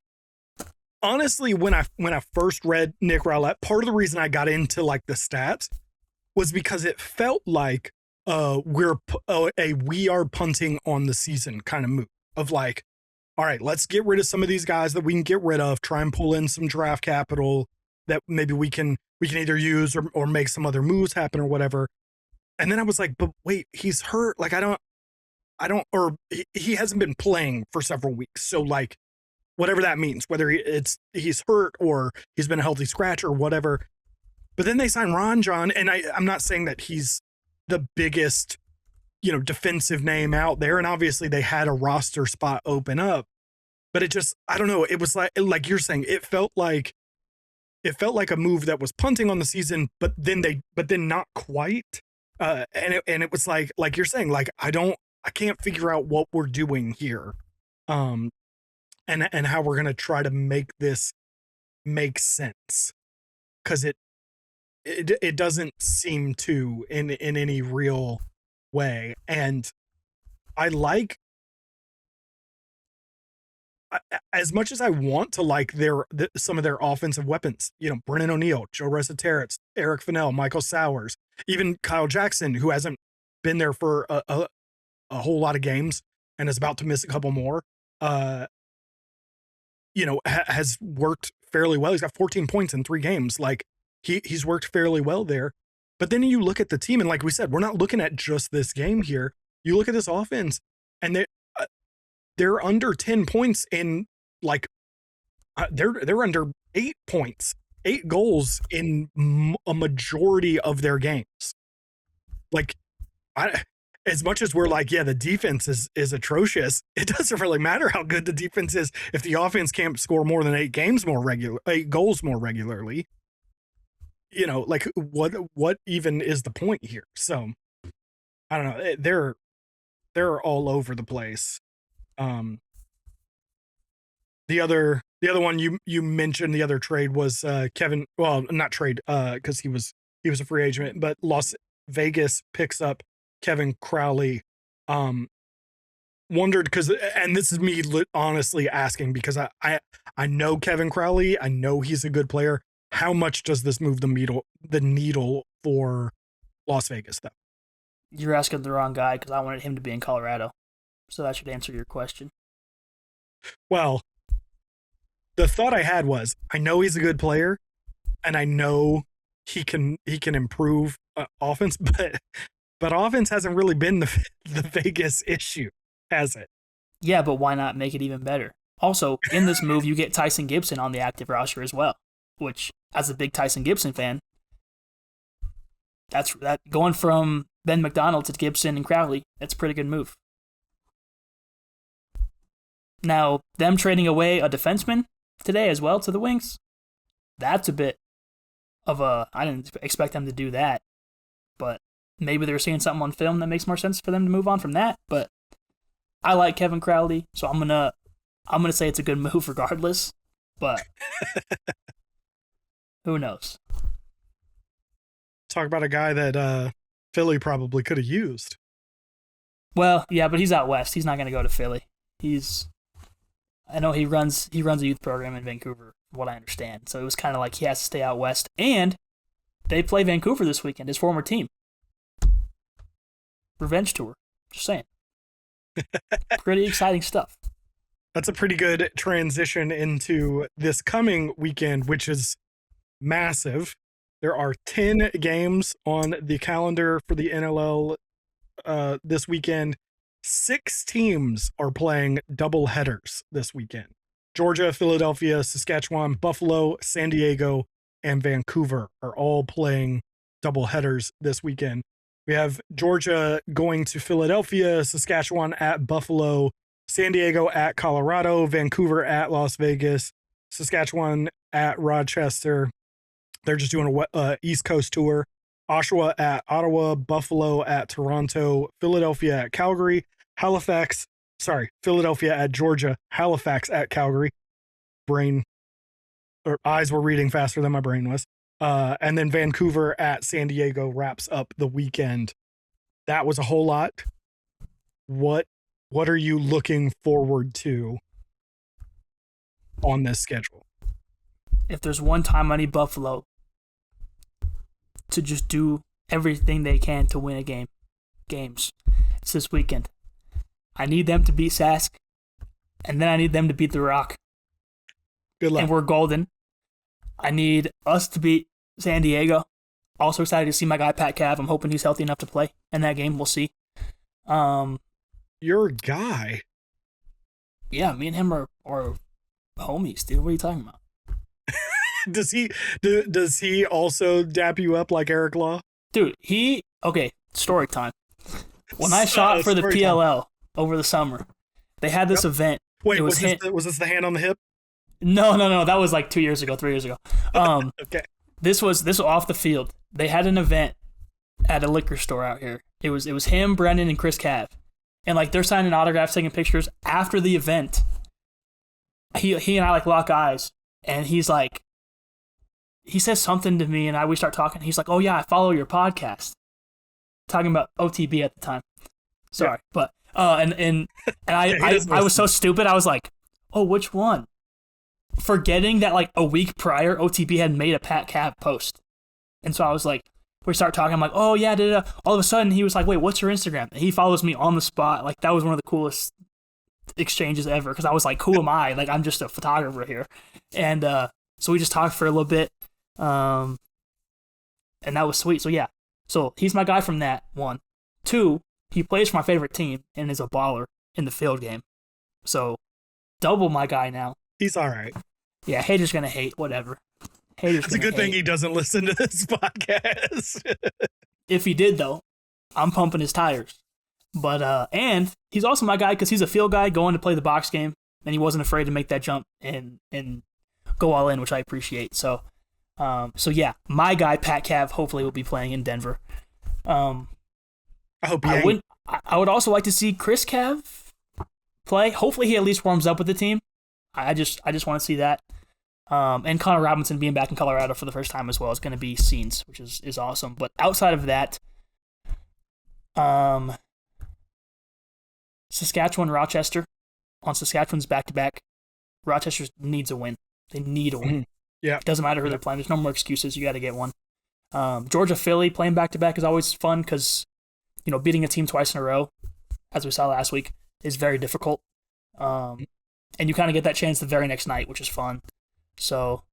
honestly, when I first read Nick Rowlett, part of the reason I got into like the stats was because it felt like we are punting on the season kind of move of like, all right, let's get rid of some of these guys that we can get rid of, try and pull in some draft capital that maybe we can either use or make some other moves happen or whatever. And then I was like, but wait, he's hurt. Like, or he hasn't been playing for several weeks. So like, whatever that means, whether he's hurt or he's been a healthy scratch or whatever. But then they signed Ron John, and I'm not saying that he's the biggest, defensive name out there. And obviously they had a roster spot open up, but it just, I don't know. It was like you're saying, it felt like a move that was punting on the season, but then not quite. And it was like you're saying, like, I can't figure out what we're doing here. And how we're going to try to make this make sense. Cause it doesn't seem to in any real way. And I like, as much as I want to like some of their offensive weapons, Brennan O'Neill, Joe Resiteritz, Eric Fennell, Michael Sowers, even Kyle Jackson, who hasn't been there for a whole lot of games and is about to miss a couple more, has worked fairly well. He's got 14 points in 3 games. Like he's worked fairly well there. But then you look at the team, and like we said, we're not looking at just this game here. You look at this offense, and they're under 10 points in like they're under 8 points, 8 goals in a majority of their games. Like, as much as we're like, yeah, the defense is atrocious, it doesn't really matter how good the defense is if the offense can't score more than 8 goals more regularly. Like what even is the point here? So I don't know. They're all over the place. The other one you mentioned, the other trade was Kevin. Well, not trade, because he was a free agent, but Las Vegas picks up Kevin Crowley. Wondered and this is me honestly asking because I know Kevin Crowley. I know he's a good player. How much does this move the needle for Las Vegas, though? You're asking the wrong guy because I wanted him to be in Colorado. So that should answer your question. Well, the thought I had was, I know he's a good player, and I know he can improve offense, but offense hasn't really been the Vegas issue, has it? Yeah, but why not make it even better? Also, in this move, you get Tyson Gibson on the active roster as well, which, as a big Tyson Gibson fan, that's going from Ben McDonald to Gibson and Crowley, that's a pretty good move. Now, them trading away a defenseman today as well to the Wings, that's a bit of I didn't expect them to do that, but maybe they're seeing something on film that makes more sense for them to move on from that. But I like Kevin Crowley, so I'm gonna say it's a good move regardless, but who knows? Talk about a guy that Philly probably could have used. Well, yeah, but he's out west. He's not going to go to Philly. I know he runs a youth program in Vancouver, from what I understand. So it was kind of like he has to stay out west. And they play Vancouver this weekend, his former team. Revenge tour. Just saying. Pretty exciting stuff. That's a pretty good transition into this coming weekend, which is massive. There are 10 games on the calendar for the NLL this weekend. 6 teams are playing double headers this weekend. Georgia, Philadelphia, Saskatchewan, Buffalo, San Diego, and Vancouver are all playing double headers this weekend. We have Georgia going to Philadelphia, Saskatchewan at Buffalo, San Diego at Colorado, Vancouver at Las Vegas, Saskatchewan at Rochester. They're just doing a East Coast tour. Oshawa at Ottawa, Buffalo at Toronto, Philadelphia at Calgary, Philadelphia at Georgia, Halifax at Calgary. Eyes were reading faster than my brain was. And then Vancouver at San Diego wraps up the weekend. That was a whole lot. What are you looking forward to on this schedule? If there's one time I need Buffalo to just do everything they can to win games, it's this weekend. I need them to beat Sask, and then I need them to beat the Rock. Good luck. And we're golden. I need us to beat San Diego. Also excited to see my guy Pat Cav. I'm hoping he's healthy enough to play in that game. We'll see. Your guy? Yeah, me and him are homies, dude. What are you talking about? Does he also dap you up like Eric Law? Dude, story time. When I shot for the PLL over the summer, they had this event. Wait, was this the hand on the hip? No. That was like 3 years ago. Okay. This was off the field. They had an event at a liquor store out here. It was him, Brendan, and Chris Cav. And like they're signing autographs, taking pictures. After the event, he and I like lock eyes, and he says something to me, and we start talking. He's like, "Oh yeah, I follow your podcast." Talking about OTB at the time. Sorry, but and I was so stupid. I was like, "Oh, which one?" Forgetting that like a week prior, OTB had made a Pat Cav post, and so I was like, we start talking. I'm like, "Oh yeah," all of a sudden he was like, "Wait, what's your Instagram?" And he follows me on the spot. Like that was one of the coolest exchanges ever because I was like, "Who am I? Like I'm just a photographer here," and so we just talked for a little bit. And that was sweet. So yeah, so he's my guy from that one. 2, he plays for my favorite team and is a baller in the field game. So double my guy now. He's all right. Yeah, haters gonna hate, whatever. Haters. It's a good thing he doesn't listen to this podcast. If he did though, I'm pumping his tires. But and he's also my guy because he's a field guy going to play the box game, and he wasn't afraid to make that jump and go all in, which I appreciate. So yeah, my guy Pat Cav hopefully will be playing in Denver. I hope I would also like to see Chris Cav play. Hopefully he at least warms up with the team. I just want to see that. And Connor Robinson being back in Colorado for the first time as well is going to be scenes, which is awesome. But outside of that, Saskatchewan, Rochester on Saskatchewan's back-to-back. Rochester needs a win. They need a win. Mm-hmm. Yeah. It doesn't matter who they're playing. There's no more excuses. You got to get one. Georgia, Philly playing back-to-back is always fun because, beating a team twice in a row, as we saw last week, is very difficult. And you kind of get that chance the very next night, which is fun. So,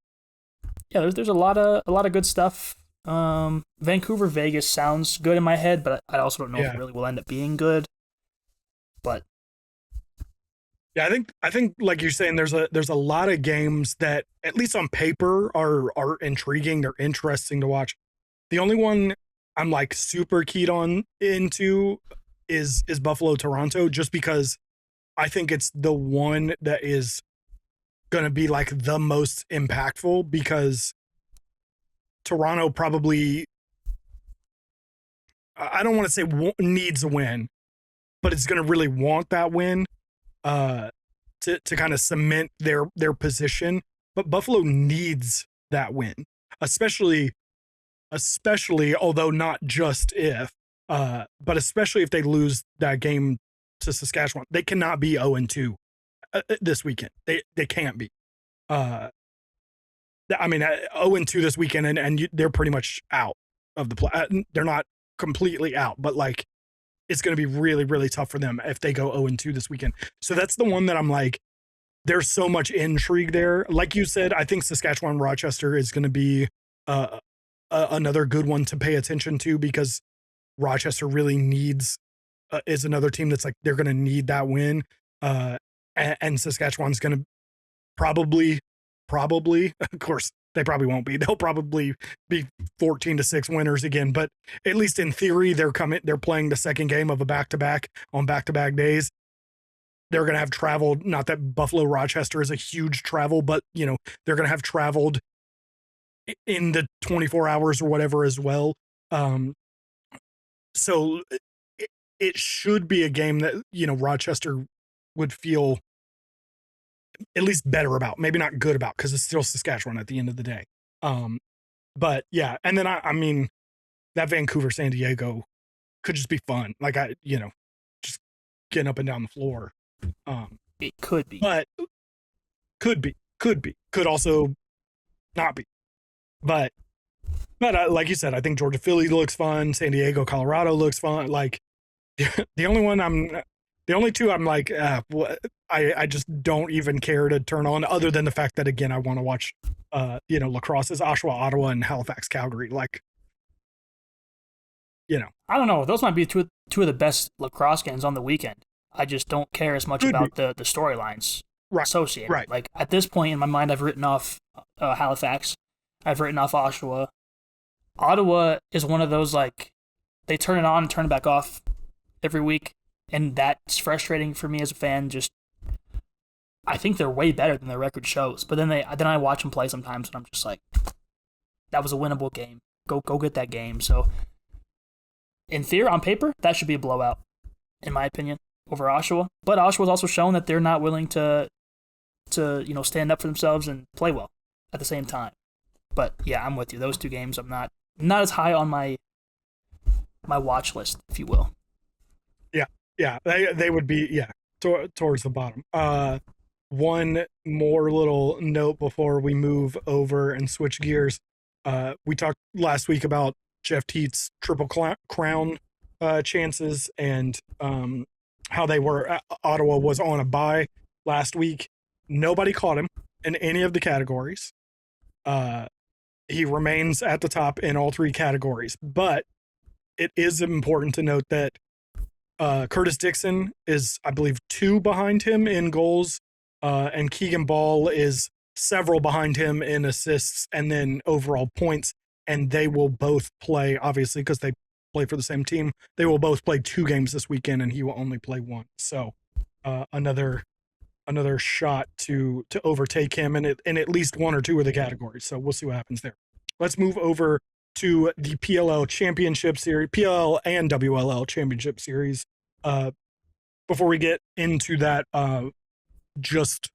yeah, there's a lot of good stuff. Vancouver, Vegas sounds good in my head, but I also don't know if it really will end up being good. But yeah, I think like you're saying, there's a lot of games that at least on paper are intriguing. They're interesting to watch. The only one I'm like super keyed into is Buffalo Toronto, just because I think it's the one that is going to be like the most impactful, because Toronto probably, I don't want to say needs a win, but it's going to really want that win to kind of cement their position. But Buffalo needs that win, especially although not just if, but especially if they lose that game to Saskatchewan. They cannot be 0-2 this weekend. They can't be. I mean, 0-2 this weekend, and they're pretty much out of the play. They're not completely out, but like it's going to be really, really tough for them if they go 0-2 this weekend. So that's the one that I'm like, there's so much intrigue there. Like you said, I think Saskatchewan Rochester is going to be another good one to pay attention to, because Rochester really needs is another team that's like, they're going to need that win. And Saskatchewan's going to probably, of course, they probably won't be. They'll probably be 14-6 winners again. But at least in theory, they're playing the second game of a back-to-back on back-to-back days. They're going to have traveled. Not that Buffalo Rochester is a huge travel, but they're going to have traveled in the 24 hours or whatever as well. So it should be a game that Rochester would feel at least better about, maybe not good about, because it's still Saskatchewan at the end of the day. But yeah, and then I mean that Vancouver San Diego could just be fun, like just getting up and down the floor. It could be, but could also not be. But like you said, I think Georgia Philly looks fun. San Diego Colorado looks fun. Like the only two I'm like, I just don't even care to turn on, other than the fact that, again, I want to watch, Lacrosse is Oshawa, Ottawa, and Halifax, Calgary. Like, I don't know. Those might be two of the best lacrosse games on the weekend. I just don't care as much about the storylines associated. Right. Like, at this point in my mind, I've written off Halifax. I've written off Oshawa. Ottawa is one of those, like, they turn it on and turn it back off every week. And that's frustrating for me as a fan. Just, I think they're way better than their record shows. But then I watch them play sometimes, and I'm just like, that was a winnable game. Go get that game. So, in theory, on paper, that should be a blowout, in my opinion, over Oshawa. But Oshawa's also shown that they're not willing to stand up for themselves and play well at the same time. But yeah, I'm with you. Those two games, I'm not as high on my watch list, if you will. Yeah, they would be, towards the bottom. One more little note before we move over and switch gears. We talked last week about Jeff Teet's Triple Crown chances, and how they were. Ottawa was on a bye last week. Nobody caught him in any of the categories. He remains at the top in all three categories, but it is important to note that Curtis Dixon is, I believe, 2 behind him in goals, and Keegan Ball is several behind him in assists and then overall points, and they will both play, obviously, because they play for the same team. They will both play 2 games this weekend, and he will only play 1. So another shot to overtake him in at least 1 or 2 of the categories. So we'll see what happens there. Let's move over to the PLL Championship Series, PLL and WLL Championship Series. Before we get into that, just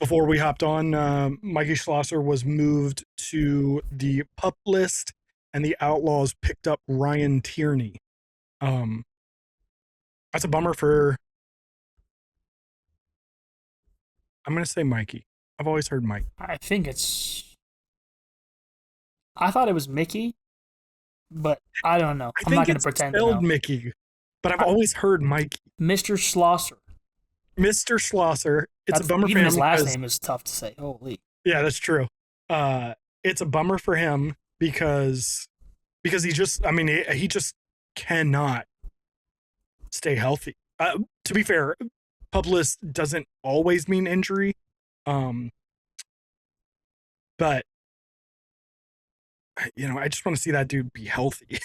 before we hopped on, Mikey Schlosser was moved to the PUP list, and the Outlaws picked up Ryan Tierney. That's a bummer for, I'm going to say Mikey. I've always heard Mike. I thought it was Mickey, but I don't know. I'm not going to pretend to know. Spelled Mickey, but I've always heard Mikey. Mr. Schlosser. Mr. Schlosser. It's a bummer for him. Even his last name is tough to say. Holy. Yeah, that's true. It's a bummer for him because he just cannot stay healthy. To be fair, PUP list doesn't always mean injury. But I just want to see that dude be healthy.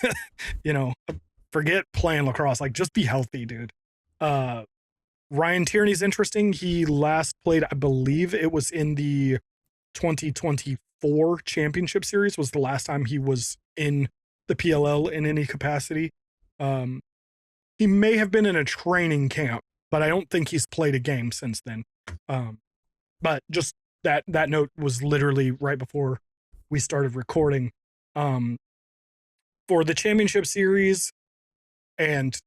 Forget playing lacrosse. Like, just be healthy, dude. Ryan Tierney's interesting. He last played, I believe it was in the 2024 Championship Series was the last time he was in the PLL in any capacity. He may have been in a training camp, but I don't think he's played a game since then. But just that note was literally right before we started recording. For the Championship Series, and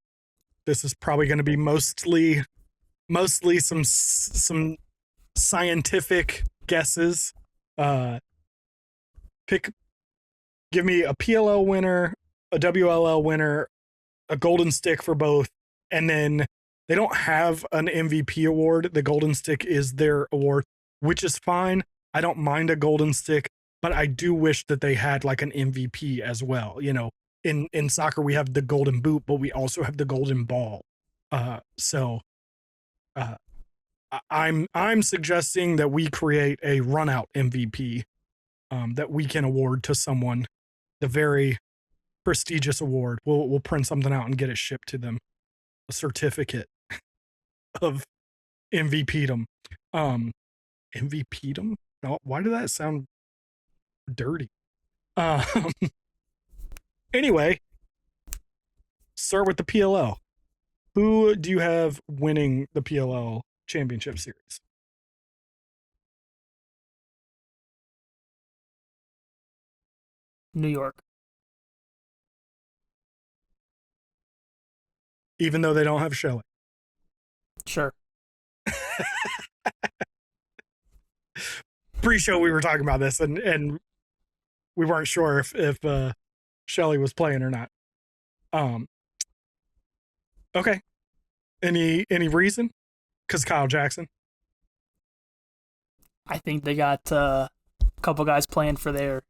this is probably going to be mostly some scientific guesses. Give me a PLL winner, a WLL winner, a golden stick for both, and then they don't have an MVP award. The golden stick is their award, which is fine. I don't mind a golden stick, but I do wish that they had like an MVP as well. In soccer we have the golden boot, but we also have the golden ball. I'm suggesting that we create a run out MVP that we can award to someone, the very prestigious award. We'll print something out and get it shipped to them, a certificate of MVPdom. MVPdom? No, why did that sound dirty? Um, anyway, start with the PLL. Who do you have winning the PLL championship series? New York. Even though they don't have Shelley. Sure. Pre-show we were talking about this and we weren't sure if Shelley was playing or not. Okay. Any reason? Because Kyle Jackson. I think they got a couple guys playing for their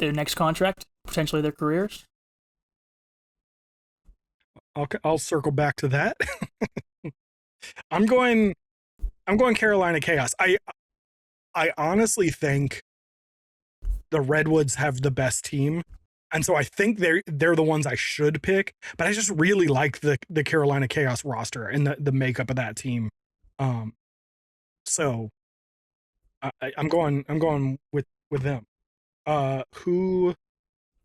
next contract, potentially their careers. I'll circle back to that. I'm going Carolina Chaos. I honestly think the Redwoods have the best team. And so I think they're the ones I should pick, but I just really like the Carolina Chaos roster and the makeup of that team. So I'm going with them. Who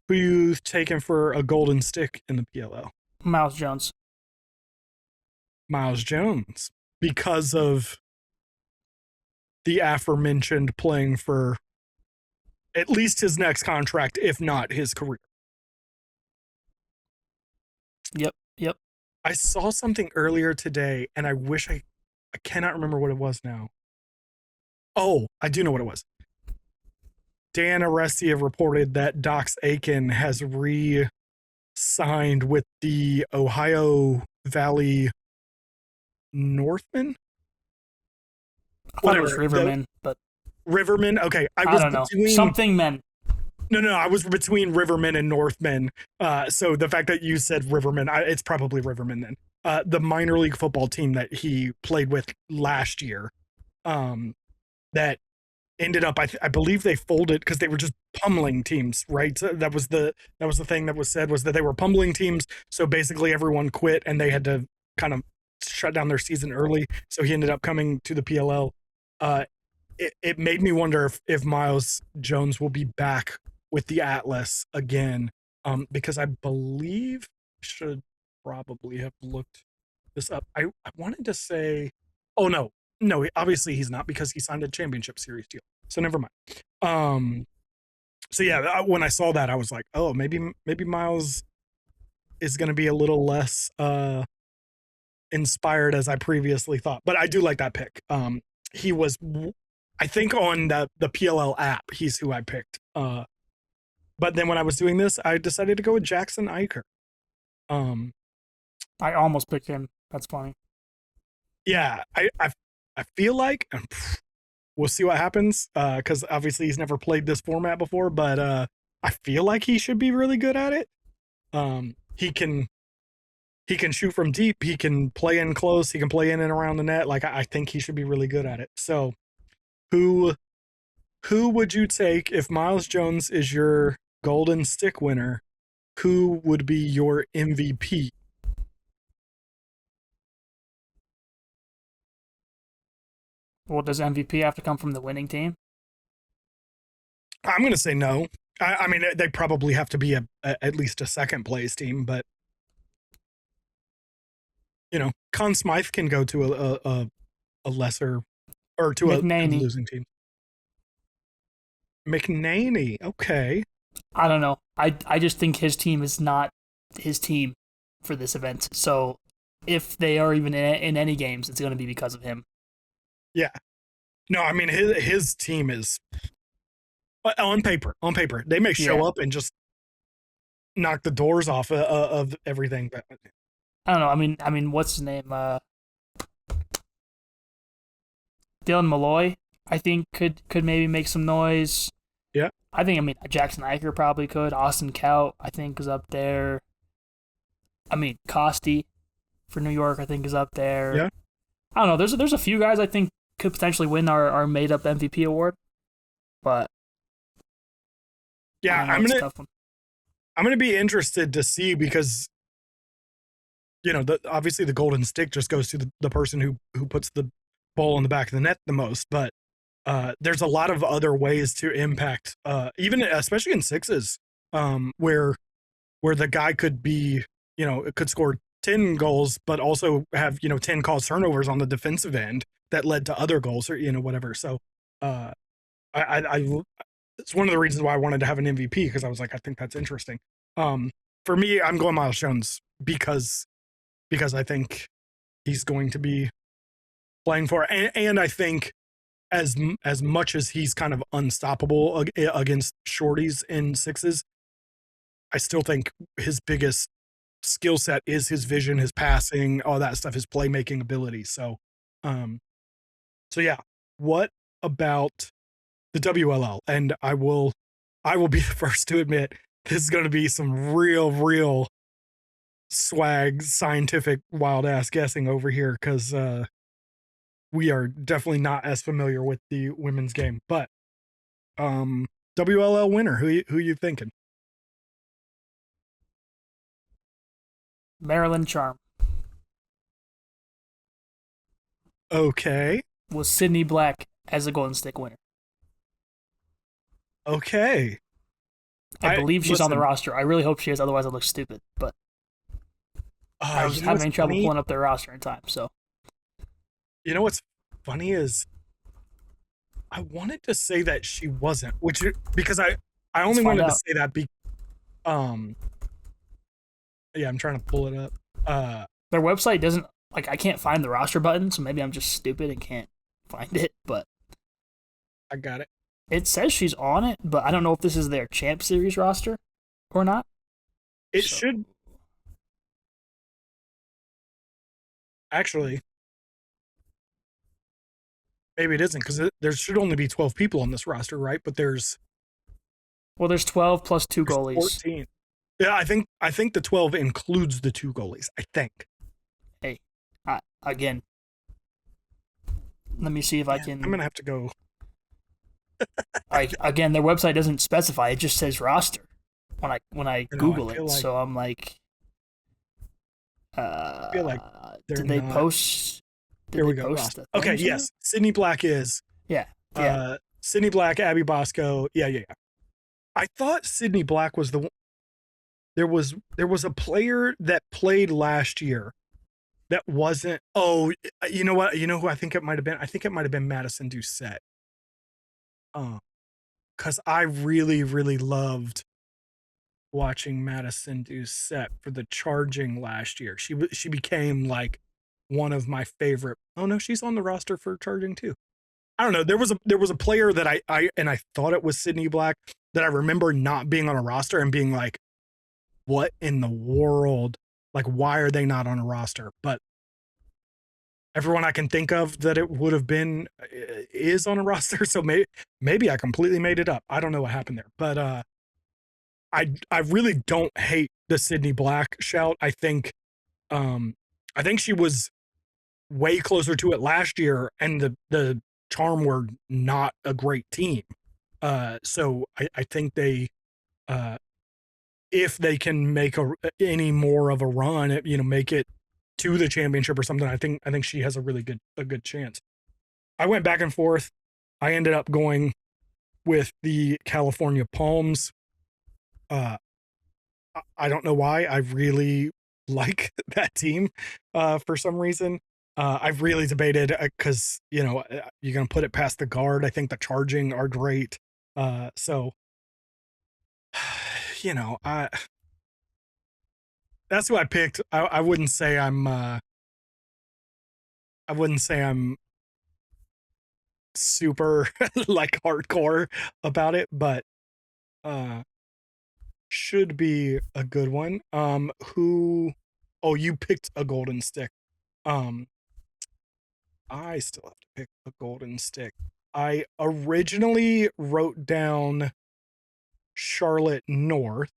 you taking for a golden stick in the PLL? Miles Jones. Miles Jones, because of the aforementioned playing for at least his next contract, if not his career. Yep. I saw something earlier today, and I wish I cannot remember what it was now. Oh, I do know what it was. Dan Arestia reported that Dox Aiken has re-signed with the Ohio Valley Northmen. I thought it was Rivermen, but Rivermen. Okay, I don't know. Something men. No, I was between Rivermen and Northmen. So the fact that you said Rivermen, it's probably Rivermen then. The minor league football team that he played with last year, that ended up, I believe they folded because they were just pummeling teams, right? So that was the thing that was said, was that they were pummeling teams. So basically everyone quit and they had to kind of shut down their season early. So he ended up coming to the PLL. It made me wonder if Miles Jones will be back with the Atlas again, because I believe I should probably have looked this up. I wanted to say, oh no, obviously he's not, because he signed a championship series deal. So never mind. So yeah, when I saw that, I was like, oh, maybe Miles is going to be a little less inspired as I previously thought. But I do like that pick. He was, I think, on the PLL app, he's who I picked. But then when I was doing this, I decided to go with Jackson Eicher. I almost picked him. That's funny. Yeah, I feel like we'll see what happens, because obviously he's never played this format before, but I feel like he should be really good at it. He can shoot from deep. He can play in close. He can play in and around the net. Like, I think he should be really good at it. So who would you take if Miles Jones is your golden stick winner? Who would be your MVP? Well, does MVP have to come from the winning team? I'm going to say no. I mean, they probably have to be at least a second place team, but Conn Smythe can go to a lesser, or to a losing team. McNaney, okay. I don't know. I just think his team is not his team for this event. So if they are even in any games, it's going to be because of him. Yeah. No, I mean, his team is on paper. They may show up and just knock the doors off of everything, but I don't know. I mean, what's his name? Dylan Malloy, I think could maybe make some noise. Yeah. I think, Jackson Eicher probably could. Austin Kaut, I think, is up there. Costi for New York, I think, is up there. Yeah. I don't know. There's a few guys I think could potentially win our made-up MVP award. But Yeah, I know it's a tough one. I'm gonna be interested to see because obviously the golden stick just goes to the person who puts the ball in the back of the net the most, but there's a lot of other ways to impact, even especially in sixes, where the guy could be, it could score 10 goals, but also have 10 caused turnovers on the defensive end that led to other goals or whatever. So, I it's one of the reasons why I wanted to have an MVP because I was like, I think that's interesting. For me, I'm going Miles Jones because I think he's going to be playing for, and I think as much as he's kind of unstoppable against shorties in sixes, I still think his biggest skill set is his vision, his passing, all that stuff, his playmaking ability. Um, so yeah. What about the WLL? And I will be the first to admit this is going to be some real swag, scientific, wild ass guessing over here because we are definitely not as familiar with the women's game. But WLL winner, who you thinking? Maryland Charm. Okay. Was Sydney Black as a Golden Stick winner. Okay. I believe she's on the roster. I really hope she is, otherwise I look stupid. But I was having trouble pulling up their roster in time. So, you know what's funny is I wanted to say that she wasn't, because I only wanted to say that yeah, I'm trying to pull it up. Their website doesn't, like, I can't find the roster button, so maybe I'm just stupid and can't find it, but I got it. It says she's on it, but I don't know if this is their Champ Series roster or not. It should. Actually, maybe it isn't because there should only be 12 people on this roster, right? But there's 12 plus 2 goalies. 14. Yeah, I think the 12 includes the 2 goalies. I think. Hey, again, let me see if I can. I'm gonna have to go. Again, their website doesn't specify; it just says roster when I Google it. So I'm like, I feel like did they post? Here we go. Okay, yes, Sydney Black is. Yeah. Sydney Black, Abby Bosco. Yeah. I thought Sydney Black was the one. There was a player that played last year that wasn't. Oh, you know what? You know who I think it might have been? I think it might have been Madison Doucette. Because I really loved watching Madison Doucette for the Charging last year. She became like one of my favorite. Oh no, she's on the roster for Charging too. I don't know. There was a player that I thought it was Sydney Black that I remember not being on a roster and being like, what in the world? Like, why are they not on a roster? But everyone I can think of that it would have been is on a roster. So maybe I completely made it up. I don't know what happened there, but I really don't hate the Sydney Black shout. I think she was way closer to it last year, and the Charm were not a great team. So I think they, if they can make any more of a run, make it to the championship or something, I think she has a good chance. I went back and forth. I ended up going with the California Palms. I don't know why. I really like that team for some reason. I've really debated because you're gonna put it past the Guard. I think the Charging are great. So that's who I picked. I wouldn't say I'm super like hardcore about it, but should be a good one. You picked a golden stick. I still have to pick a golden stick. I originally wrote down Charlotte North.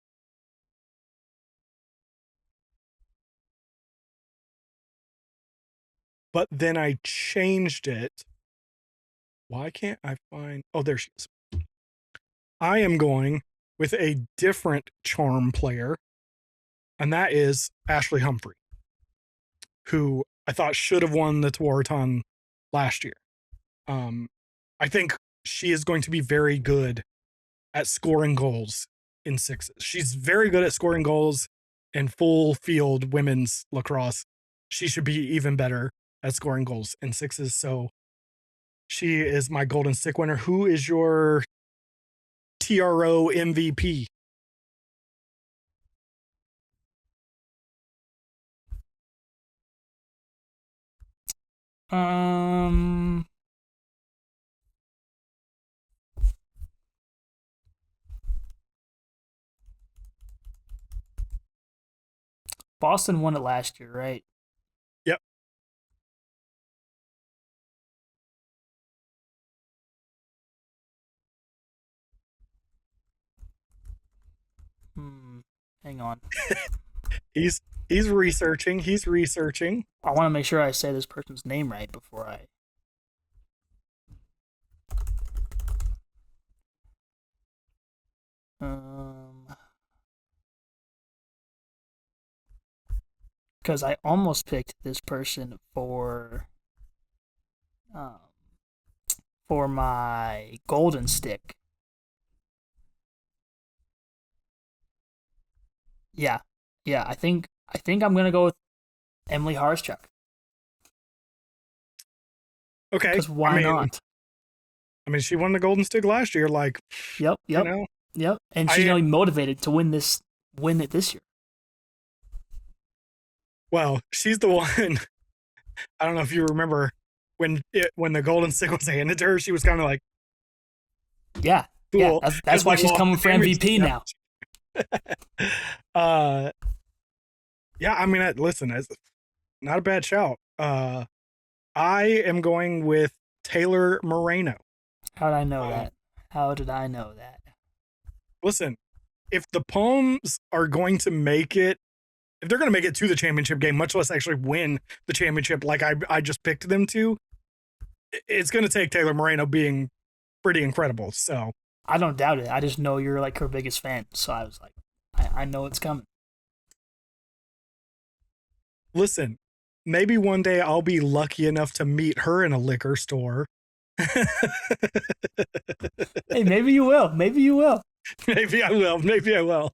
But then I changed it. Why can't I find... Oh, there she is. I am going with a different charm player, and that is Ashley Humphrey, who I thought should have won the Tewaaraton last year. I think she is going to be very good at scoring goals in sixes. She's very good at scoring goals in full field women's lacrosse. She should be even better at scoring goals in sixes. So she is my golden stick winner. Who is your TRO MVP? Boston won it last year, right? Yep. Hang on. He's researching. He's researching. I want to make sure I say this person's name right before I. Because I almost picked this person for my golden stick. Yeah, I think I'm gonna go with Emily Harschuk. Okay. Because why not? I mean, she won the Golden Stick last year. Like, yep, you know, yep, and she's gonna be motivated to win it this year. Well, she's the one. I don't know if you remember when the Golden Stick was handed to her, she was kind of like, yeah, cool. Yeah, that's why she's coming for MVP now. Yeah, I mean, listen, it's not a bad shout. I am going with Taylor Moreno. How did I know that? How did I know that? Listen, if the Palms are going to make it, if they're going to make it to the championship game, much less actually win the championship like I just picked them to, it's going to take Taylor Moreno being pretty incredible. So I don't doubt it. I just know you're like her biggest fan. So I was like, I know it's coming. Listen, maybe one day I'll be lucky enough to meet her in a liquor store. Hey, maybe you will. Maybe you will. Maybe I will. Maybe I will.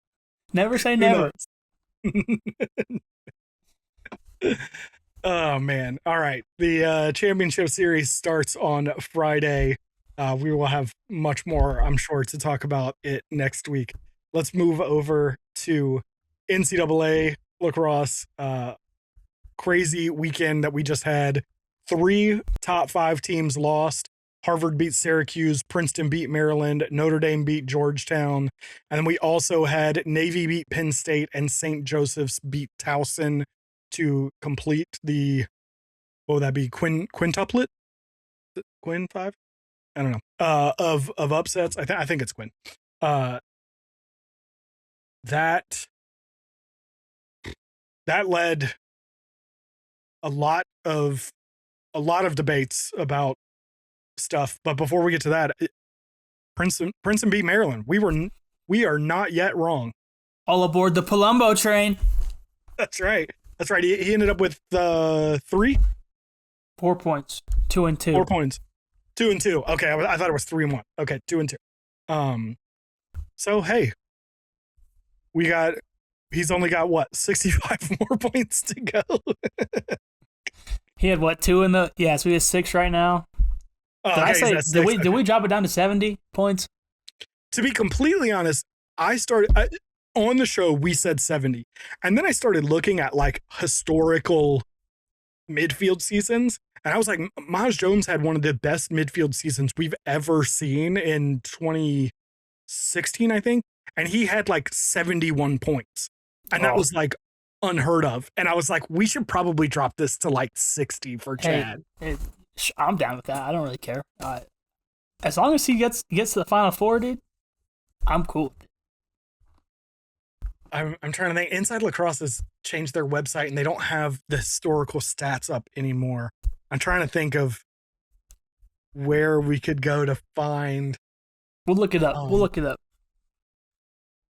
Never say never. Oh, man. All right. The championship series starts on Friday. We will have much more, I'm sure, to talk about it next week. Let's move over to NCAA lacrosse. Crazy weekend that we just had. 3 top 5 teams lost. Harvard beat Syracuse, Princeton beat Maryland, Notre Dame beat Georgetown, and then we also had Navy beat Penn State and St. Joseph's beat Towson to complete the, what would that be, quintuplet? Quinn 5? I don't know. Of upsets. I think it's Quinn. That led a lot of debates about stuff, but before we get to that, Princeton beat Maryland. We are not yet wrong. All aboard the Palumbo train. That's right. He ended up with 3? 4 points. 2 and 2. 4 points. 2 and 2. Okay, I thought it was 3 and 1. Okay, 2 and 2. So hey, he's only got what, 65 more points to go. He had what, 2 in the? Yeah, so he has 6 right now. Did we drop it down to 70 points? To be completely honest, I started on the show. We said 70, and then I started looking at like historical midfield seasons, and I was like, Miles Jones had one of the best midfield seasons we've ever seen in 2016, I think, and he had like 71 points, and that was like unheard of. And I was like, we should probably drop this to like 60 for Chad. Hey, I'm down with that. I don't really care. As long as he gets to the Final Four, dude, I'm cool with it. I'm trying to think. Inside Lacrosse has changed their website, and they don't have the historical stats up anymore. I'm trying to think of where we could go to find. We'll look it up.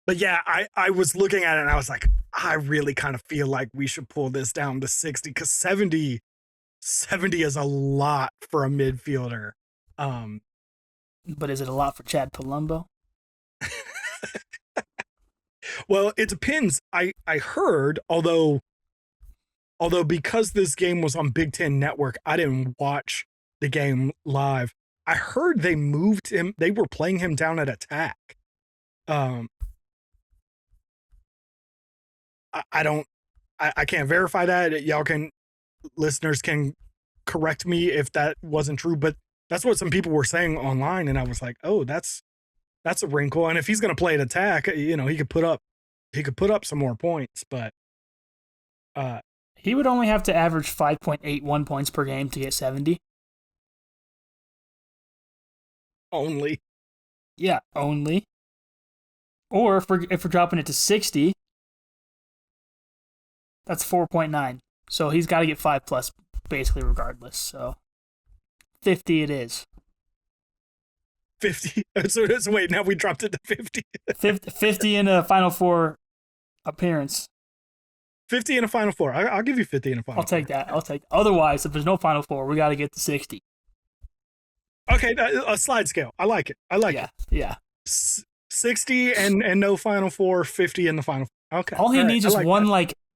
But yeah, I was looking at it and I was like, I really kind of feel like we should pull this down to 60 because 70 is a lot for a midfielder. But is it a lot for Chad Palumbo? Well, it depends. I heard, although because this game was on Big Ten Network, I didn't watch the game live. I heard they moved him. They were playing him down at attack. I can't verify that. Listeners can correct me if that wasn't true, but that's what some people were saying online. And I was like, oh, that's a wrinkle. And if he's going to play at attack, he could put up some more points, but, he would only have to average 5.81 points per game to get 70. Only. Yeah, only. Or if we're dropping it to 60, that's 4.9. So he's got to get 5 plus basically regardless. So 50 it is. 50. So wait, now we dropped it to 50. 50 in a Final Four appearance. 50 in a Final Four. I'll give you 50 in a Final Four. I'll take. Otherwise, if there's no Final Four, we got to get to 60. Okay, a slide scale. I like it. Yeah. 60 and no Final Four, 50 in the Final Four. Okay. All he needs is one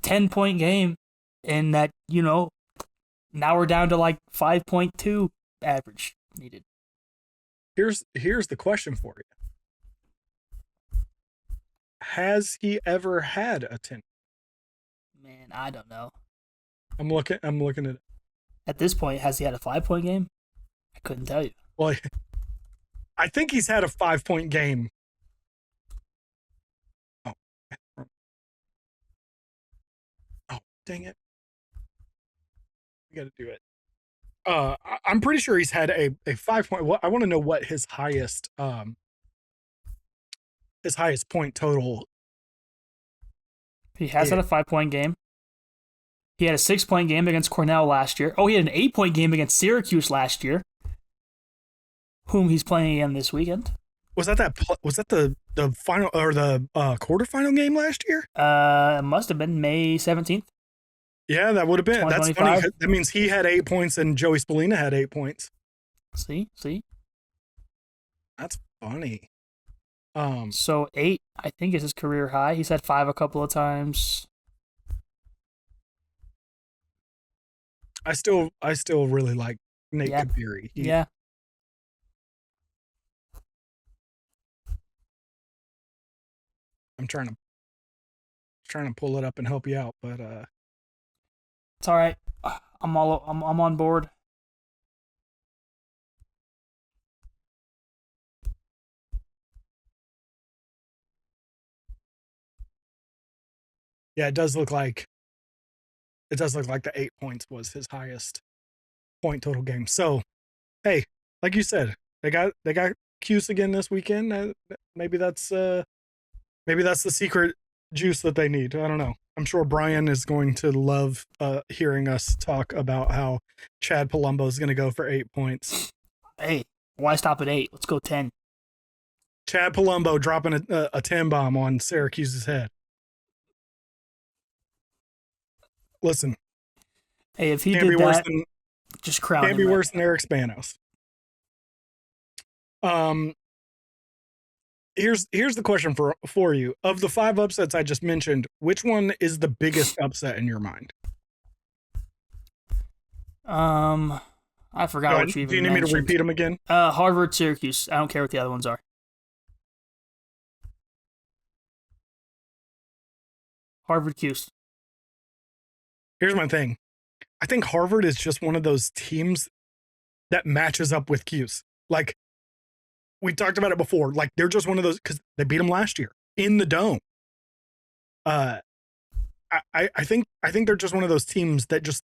10-point game, and that, now we're down to 5.2 average needed. Here's the question for you. Has he ever had a 10? Man, I don't know. I'm looking at it. At this point, has he had a 5-point game? I couldn't tell you. Well, I think he's had a 5-point game. Oh, dang it. We got to do it. I'm pretty sure he's had a 5-point. I want to know what his highest point total. He has had a 5-point game. He had a 6-point game against Cornell last year. Oh, he had an 8-point game against Syracuse last year, whom he's playing again this weekend. Was that the final or the quarterfinal game last year? It must have been May 17th. Yeah, that would have been. That's funny. That means he had 8 points and Joey Spallina had 8 points. See? That's funny. So 8, I think, is his career high. He's had 5 a couple of times. I still really like Nate Kabiri. Yeah. I'm trying to pull it up and help you out, but it's all right. I'm on board. Yeah, it does look like the 8 points was his highest point total game. So, hey, like you said, they got Cuse again this weekend. Maybe that's the secret juice that they need. I don't know. I'm sure Brian is going to love hearing us talk about how Chad Palumbo is going to go for 8 points. Hey, why stop at 8? Let's go 10. Chad Palumbo dropping a 10 bomb on Syracuse's head. Listen. Hey, if he did that, just crown him. Can't be worse than Eric Spanos. Here's the question for you. Of the 5 upsets I just mentioned, which one is the biggest upset in your mind? I forgot what you even mentioned. Do you need me to repeat them again? Harvard, Syracuse. I don't care what the other ones are. Harvard, Cuse. Here's my thing. I think Harvard is just one of those teams that matches up with Cuse. Like, we talked about it before. Like, they're just one of those because they beat them last year in the Dome. I think they're just one of those teams that just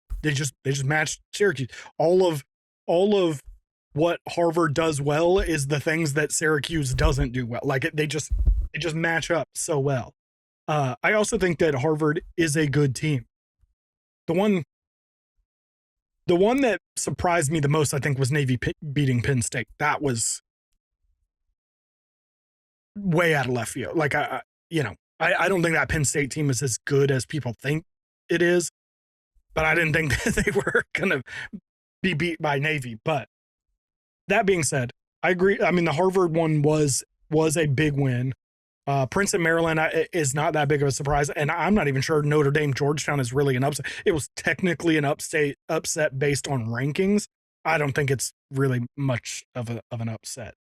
match Syracuse. All of what Harvard does well is the things that Syracuse doesn't do well. Like, they just match up so well. I also think that Harvard is a good team. The one that surprised me the most, I think, was Navy beating Penn State. That was way out of left field. Like, I don't think that Penn State team is as good as people think it is, but I didn't think that they were going to be beat by Navy. But that being said, I agree. I mean, the Harvard one was a big win. Princeton, Maryland is not that big of a surprise, and I'm not even sure Notre Dame, Georgetown is really an upset. It was technically an upset based on rankings. I don't think it's really much of an upset.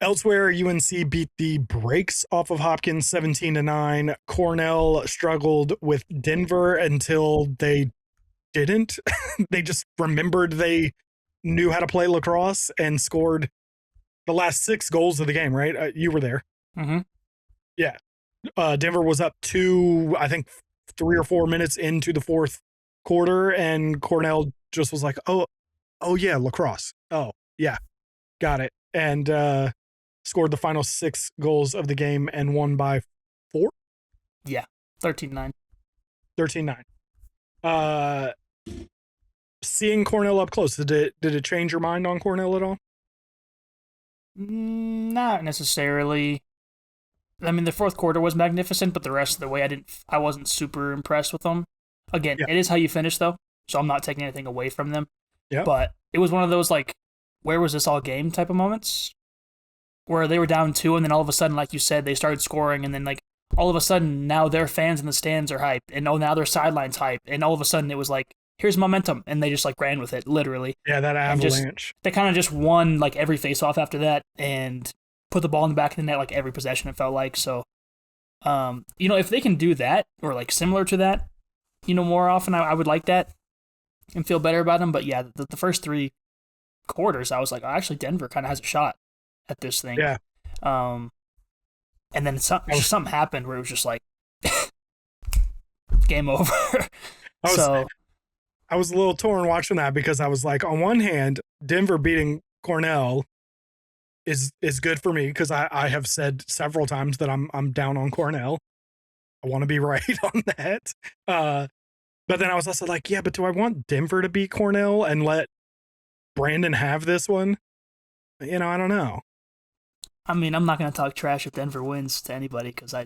Elsewhere, UNC beat the brakes off of Hopkins 17-9. Cornell struggled with Denver until they didn't. They just remembered they knew how to play lacrosse and scored the last 6 goals of the game, right? You were there. Mm-hmm. Yeah. Denver was up 2, I think 3 or 4 minutes into the fourth quarter, and Cornell just was like, oh yeah, lacrosse. Oh, yeah, got it. And scored the final 6 goals of the game and won by 4? Yeah, 13-9. 13-9. Seeing Cornell up close, did it change your mind on Cornell at all? Not necessarily. I mean, the fourth quarter was magnificent, but the rest of the way, I wasn't super impressed with them. Again, It is how you finish, though, so I'm not taking anything away from them. Yeah. But it was one of those, like, where was this all game type of moments, where they were down 2, and then all of a sudden, like you said, they started scoring, and then, like, all of a sudden, now their fans in the stands are hyped, and now their sideline's hyped, and all of a sudden it was like, here's momentum, and they just, like, ran with it, literally. Yeah, that avalanche. They kind of just won, like, every face-off after that, and put the ball in the back of the net, like, every possession, it felt like. So, if they can do that, or, like, similar to that, more often, I would like that and feel better about them. But, yeah, the first 3 quarters, I was like, oh, actually, Denver kind of has a shot at this thing. Yeah. And then something happened where it was just like, game over. I was a little torn watching that, because I was like, on one hand, Denver beating Cornell is good for me, because I have said several times that I'm down on Cornell. I want to be right on that. But then I was also like, yeah, but do I want Denver to beat Cornell and let Brandon have this one? I don't know. I mean, I'm not going to talk trash if Denver wins to anybody, because I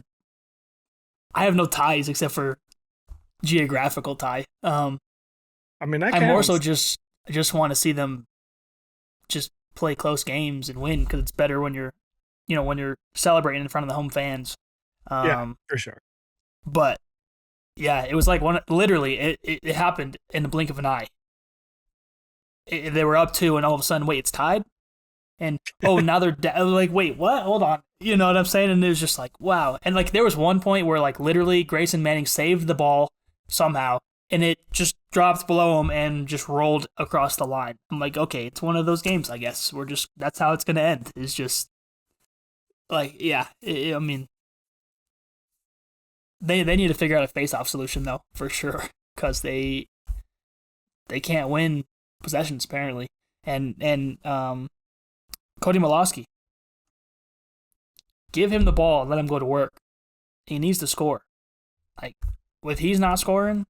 have no ties except for geographical tie. I mean, that I counts. more so just want to see them just play close games and win, because it's better when you're celebrating in front of the home fans. Yeah, for sure. But yeah, it was like it happened in the blink of an eye. They were up 2, and all of a sudden, wait, it's tied. And, now they're like, wait, what? Hold on. You know what I'm saying? And it was just like, wow. And, like, there was one point where, like, literally Grayson Manning saved the ball somehow, and it just dropped below him and just rolled across the line. I'm like, okay, it's one of those games, I guess. That's how it's going to end. It's just, like, yeah. I mean, they need to figure out a face-off solution, though, for sure, because they can't win possessions, apparently. And Cody Malosky, give him the ball and let him go to work. He needs to score. Like, with he's not scoring,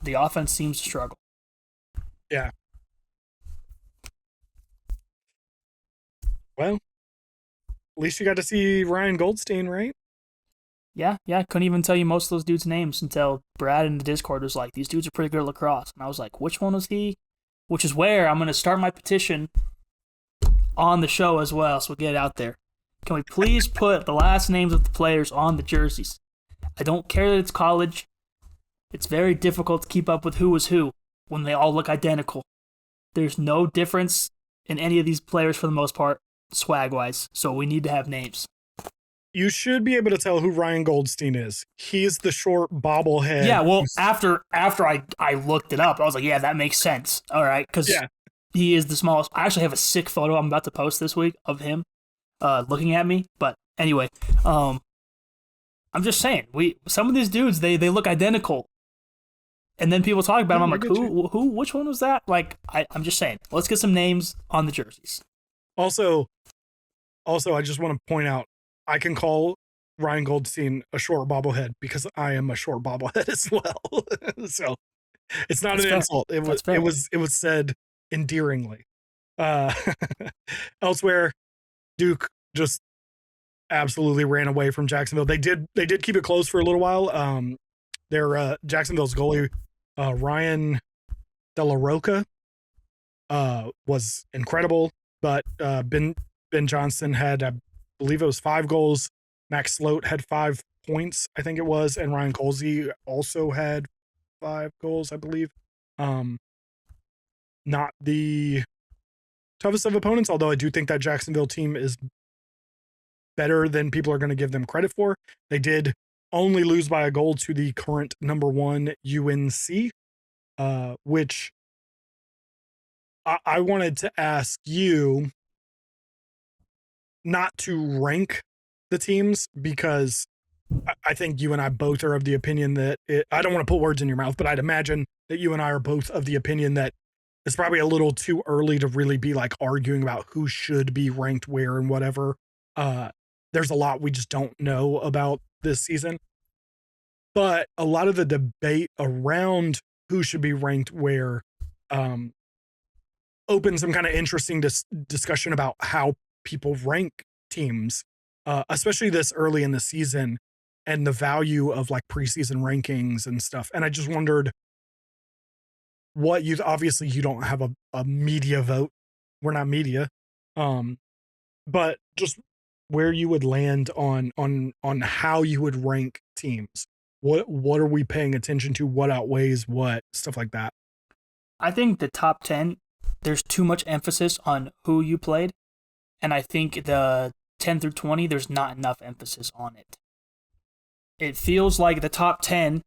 the offense seems to struggle. Yeah. Well, at least you got to see Ryan Goldstein, right? Yeah. Couldn't even tell you most of those dudes' names until Brad in the Discord was like, these dudes are pretty good at lacrosse. And I was like, which one was he? Which is where I'm going to start my petition on the show as well, so we'll get it out there. Can we please put the last names of the players on the jerseys? I don't care that it's college. It's very difficult to keep up with who is who when they all look identical. There's no difference in any of these players for the most part, swag-wise, so we need to have names. You should be able to tell who Ryan Goldstein is. He's the short bobblehead. Yeah, well, after I looked it up, I was like, yeah, that makes sense. All right, because he is the smallest. I actually have a sick photo I'm about to post this week of him looking at me. But anyway, I'm just saying, some of these dudes, they look identical. And then people talk about them. I'm like, who, which one was that? Like, I'm just saying, let's get some names on the jerseys. Also, I just want to point out, I can call Ryan Goldstein a short bobblehead because I am a short bobblehead as well. So it's not an insult. It was said endearingly. Elsewhere, Duke just absolutely ran away from Jacksonville. They did keep it close for a little while. Their Jacksonville's goalie, Ryan De La Roca, was incredible, but Ben Johnson had, I believe it was 5 goals. Max Sloat had 5 points, I think it was, and Ryan Colsey also had 5 goals, I believe. Not the toughest of opponents, although I do think that Jacksonville team is better than people are going to give them credit for. They did only lose by a goal to the current number 1 UNC, which I wanted to ask you not to rank the teams, because I think you and I both are of the opinion that I don't want to put words in your mouth, but I'd imagine that you and I are both of the opinion that it's probably a little too early to really be like arguing about who should be ranked where and whatever. There's a lot we just don't know about this season. But a lot of the debate around who should be ranked where opens some kind of interesting discussion about how people rank teams, especially this early in the season, and the value of like preseason rankings and stuff. And I just wondered what obviously you don't have a media vote. We're not media. But just where you would land on how you would rank teams. What are we paying attention to? What outweighs what? Stuff like that. I think the top 10, there's too much emphasis on who you played. And I think the 10 through 20, there's not enough emphasis on it. It feels like the top 10,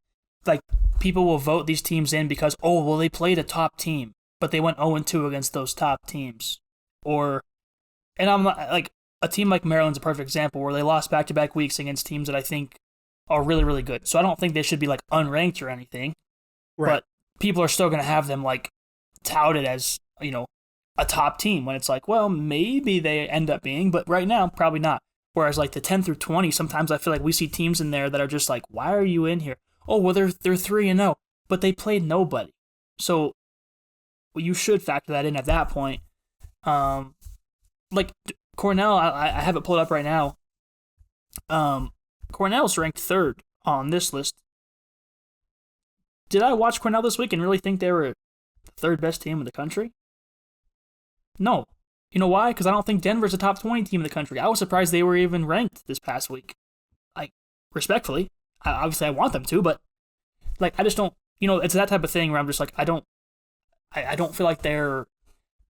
like people will vote these teams in because, oh, well, they played a top team, but they went 0-2 against those top teams. And I'm not, like, a team like Maryland's a perfect example where they lost back-to-back weeks against teams that I think are really, really good. So I don't think they should be, like, unranked or anything. Right. But people are still going to have them, like, touted as, you know, a top team when it's like, well, maybe they end up being, but right now, probably not. Whereas, like, the 10 through 20, sometimes I feel like we see teams in there that are just like, why are you in here? Oh, well, they're 3-0, but they played nobody. So you should factor that in at that point. Like, Cornell, I have it pulled up right now. Cornell's ranked 3rd on this list. Did I watch Cornell this week and really think they were the 3rd best team in the country? No. You know why? Because I don't think Denver's a top 20 team in the country. I was surprised they were even ranked this past week. Like, respectfully. Obviously, I want them to, but, like, I just don't, you know, it's that type of thing where I'm just like, I don't feel like they're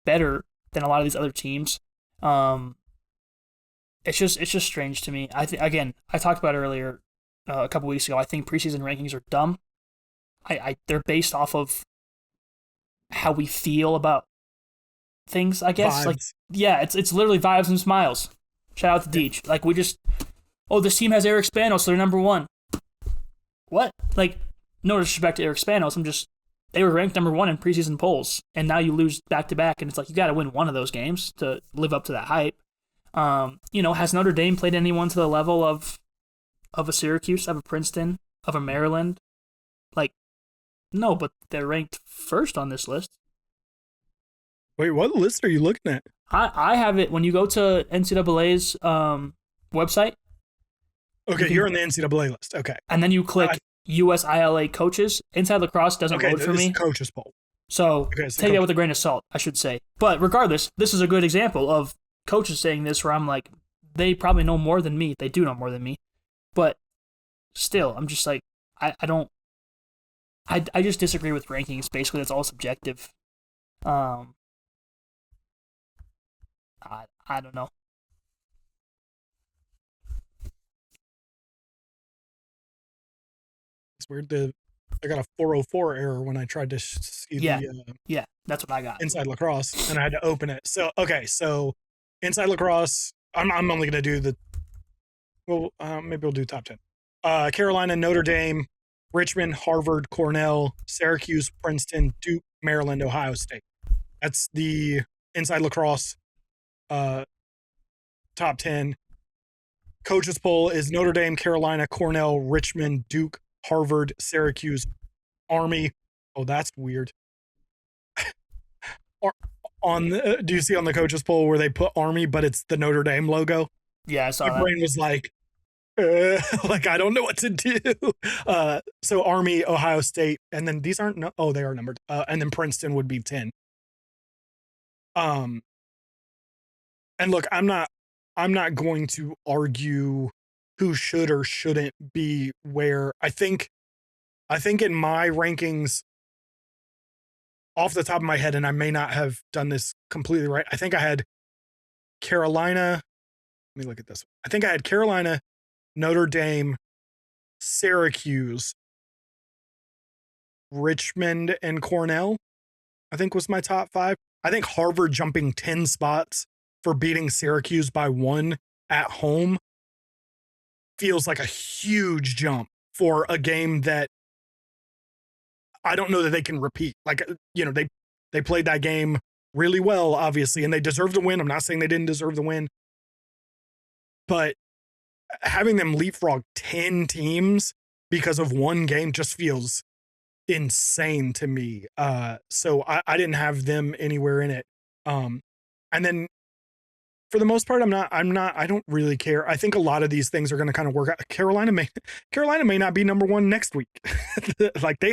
better than a lot of these other teams. It's just strange to me. I talked about it earlier a couple weeks ago. I think preseason rankings are dumb. They're based off of how we feel about things, I guess. Vibes. Like, yeah, it's literally vibes and smiles. Shout out to Deej. Like, we just, oh, this team has Eric Spanos, so they're number 1. What? Like, no disrespect to Eric Spanos. They were ranked number 1 in preseason polls, and now you lose back-to-back, and it's like, you got to win one of those games to live up to that hype. You know, has Notre Dame played anyone to the level of a Syracuse, of a Princeton, of a Maryland? Like, no, but they're ranked 1st on this list. Wait, what list are you looking at? I have it when you go to NCAA's website. Okay, you're on the NCAA list. Okay. And then you click USILA coaches. Inside Lacrosse doesn't load for me. Coaches poll. So take that with a grain of salt, I should say. But regardless, this is a good example of coaches saying this where I'm like, they probably know more than me. They do know more than me. But still, I'm just like, I just disagree with rankings. Basically, it's all subjective. I don't know. It's weird. I got a 404 error when I tried to see yeah, that's what I got. Inside Lacrosse, and I had to open it. So, okay, so Inside Lacrosse, I'm only going to do maybe we'll do top 10. Carolina, Notre Dame, Richmond, Harvard, Cornell, Syracuse, Princeton, Duke, Maryland, Ohio State. That's the Inside Lacrosse top 10. Coaches poll is Notre Dame, Carolina, Cornell, Richmond, Duke, Harvard, Syracuse, Army. Oh, that's weird. Do you see on the coaches poll where they put Army, but it's the Notre Dame logo? Yeah, I My saw that. brain was like, like I don't know what to do. So Army, Ohio State, and then these aren't. No, oh, they are numbered. And then Princeton would be 10. Um, and look, I'm not going to argue who should or shouldn't be where. I think in my rankings, off the top of my head, and I may not have done this completely right. I think I had Carolina. Let me look at this. I think I had Carolina, Notre Dame, Syracuse, Richmond, and Cornell. I think was my top 5. I think Harvard jumping 10 spots for beating Syracuse by 1 at home feels like a huge jump for a game that I don't know that they can repeat. Like, they played that game really well, obviously, and they deserved to win. I'm not saying they didn't deserve the win, but having them leapfrog 10 teams because of one game just feels insane to me. So I didn't have them anywhere in it. And then for the most part, I don't really care. I think a lot of these things are going to kind of work out. Carolina may not be number 1 next week. Like they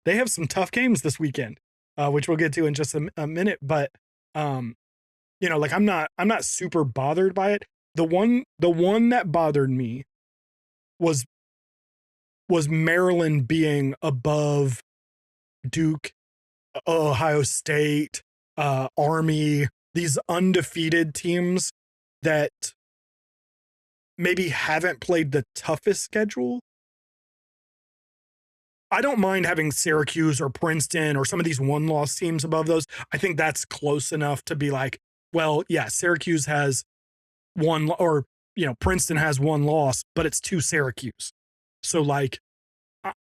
have some tough games this weekend, which we'll get to in just a minute. But, like I'm not super bothered by it. The one that bothered me was Maryland being above Duke, Ohio State, Army, these undefeated teams that maybe haven't played the toughest schedule. I don't mind having Syracuse or Princeton or some of these one-loss teams above those. I think that's close enough to be like, well, yeah, Syracuse has one, or, Princeton has 1 loss, but it's to Syracuse. So, like,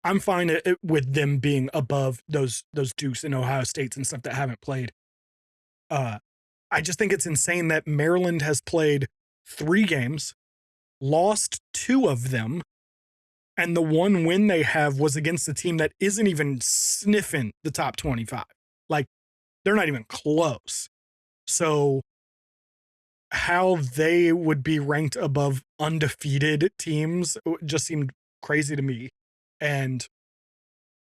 I'm fine with them being above those Dukes and Ohio States and stuff that haven't played. I just think it's insane that Maryland has played 3 games, lost 2 of them, and the one win they have was against a team that isn't even sniffing the top 25. Like, they're not even close. So how they would be ranked above undefeated teams just seemed crazy to me. And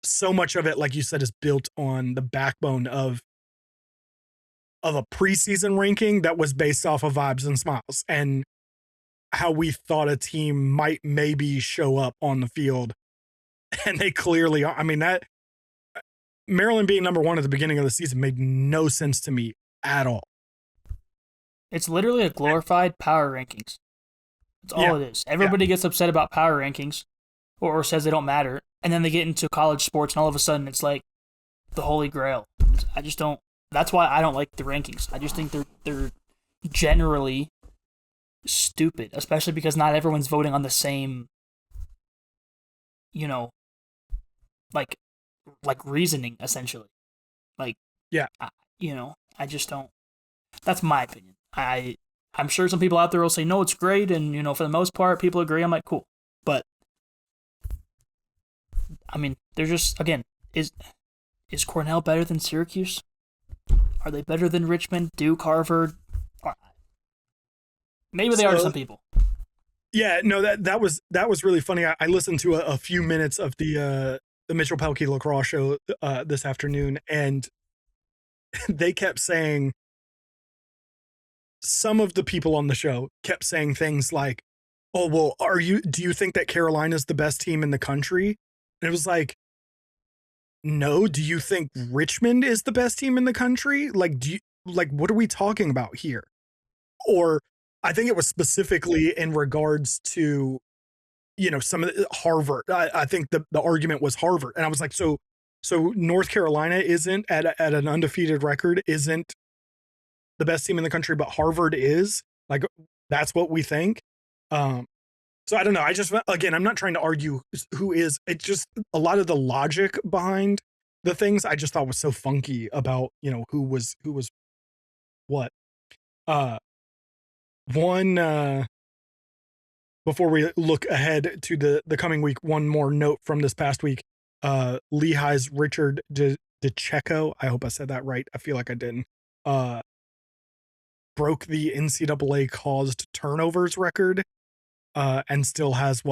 so much of it, like you said, is built on the backbone of a preseason ranking that was based off of vibes and smiles and how we thought a team might maybe show up on the field. And they clearly are. I mean, that Maryland being number 1 at the beginning of the season made no sense to me at all. It's literally a glorified power rankings. That's all it is. Everybody gets upset about power rankings or says they don't matter. And then they get into college sports and all of a sudden it's like the holy grail. I just don't. That's why I don't like the rankings. I just think they're generally stupid, especially because not everyone's voting on the same, like reasoning essentially. Like, yeah, I just don't. That's my opinion. I'm sure some people out there will say no, it's great, and for the most part, people agree. I'm like, cool, but I mean, they're just, again, is Cornell better than Syracuse? Are they better than Richmond, Duke, Harvard? Maybe they are to some people. Yeah, no, that was really funny. I listened to a few minutes of the Mitchell Pelkey Lacrosse show this afternoon, and they kept saying, some of the people on the show kept saying things like, "Oh, well, do you think that Carolina's the best team in the country?" And it was like, no. Do you think Richmond is the best team in the country? Like, what are we talking about here? Or I think it was specifically in regards to, some of the Harvard. I think the argument was Harvard. And I was like, so North Carolina isn't at an undefeated record, isn't the best team in the country, but Harvard is? Like, that's what we think? So I don't know. I'm not trying to argue who is. It's just a lot of the logic behind the things I just thought was so funky about, who was what. Before we look ahead to the coming week, one more note from this past week. Lehigh's Richard DeCecco. I hope I said that right. I feel like I didn't. broke the NCAA caused turnovers record, and still has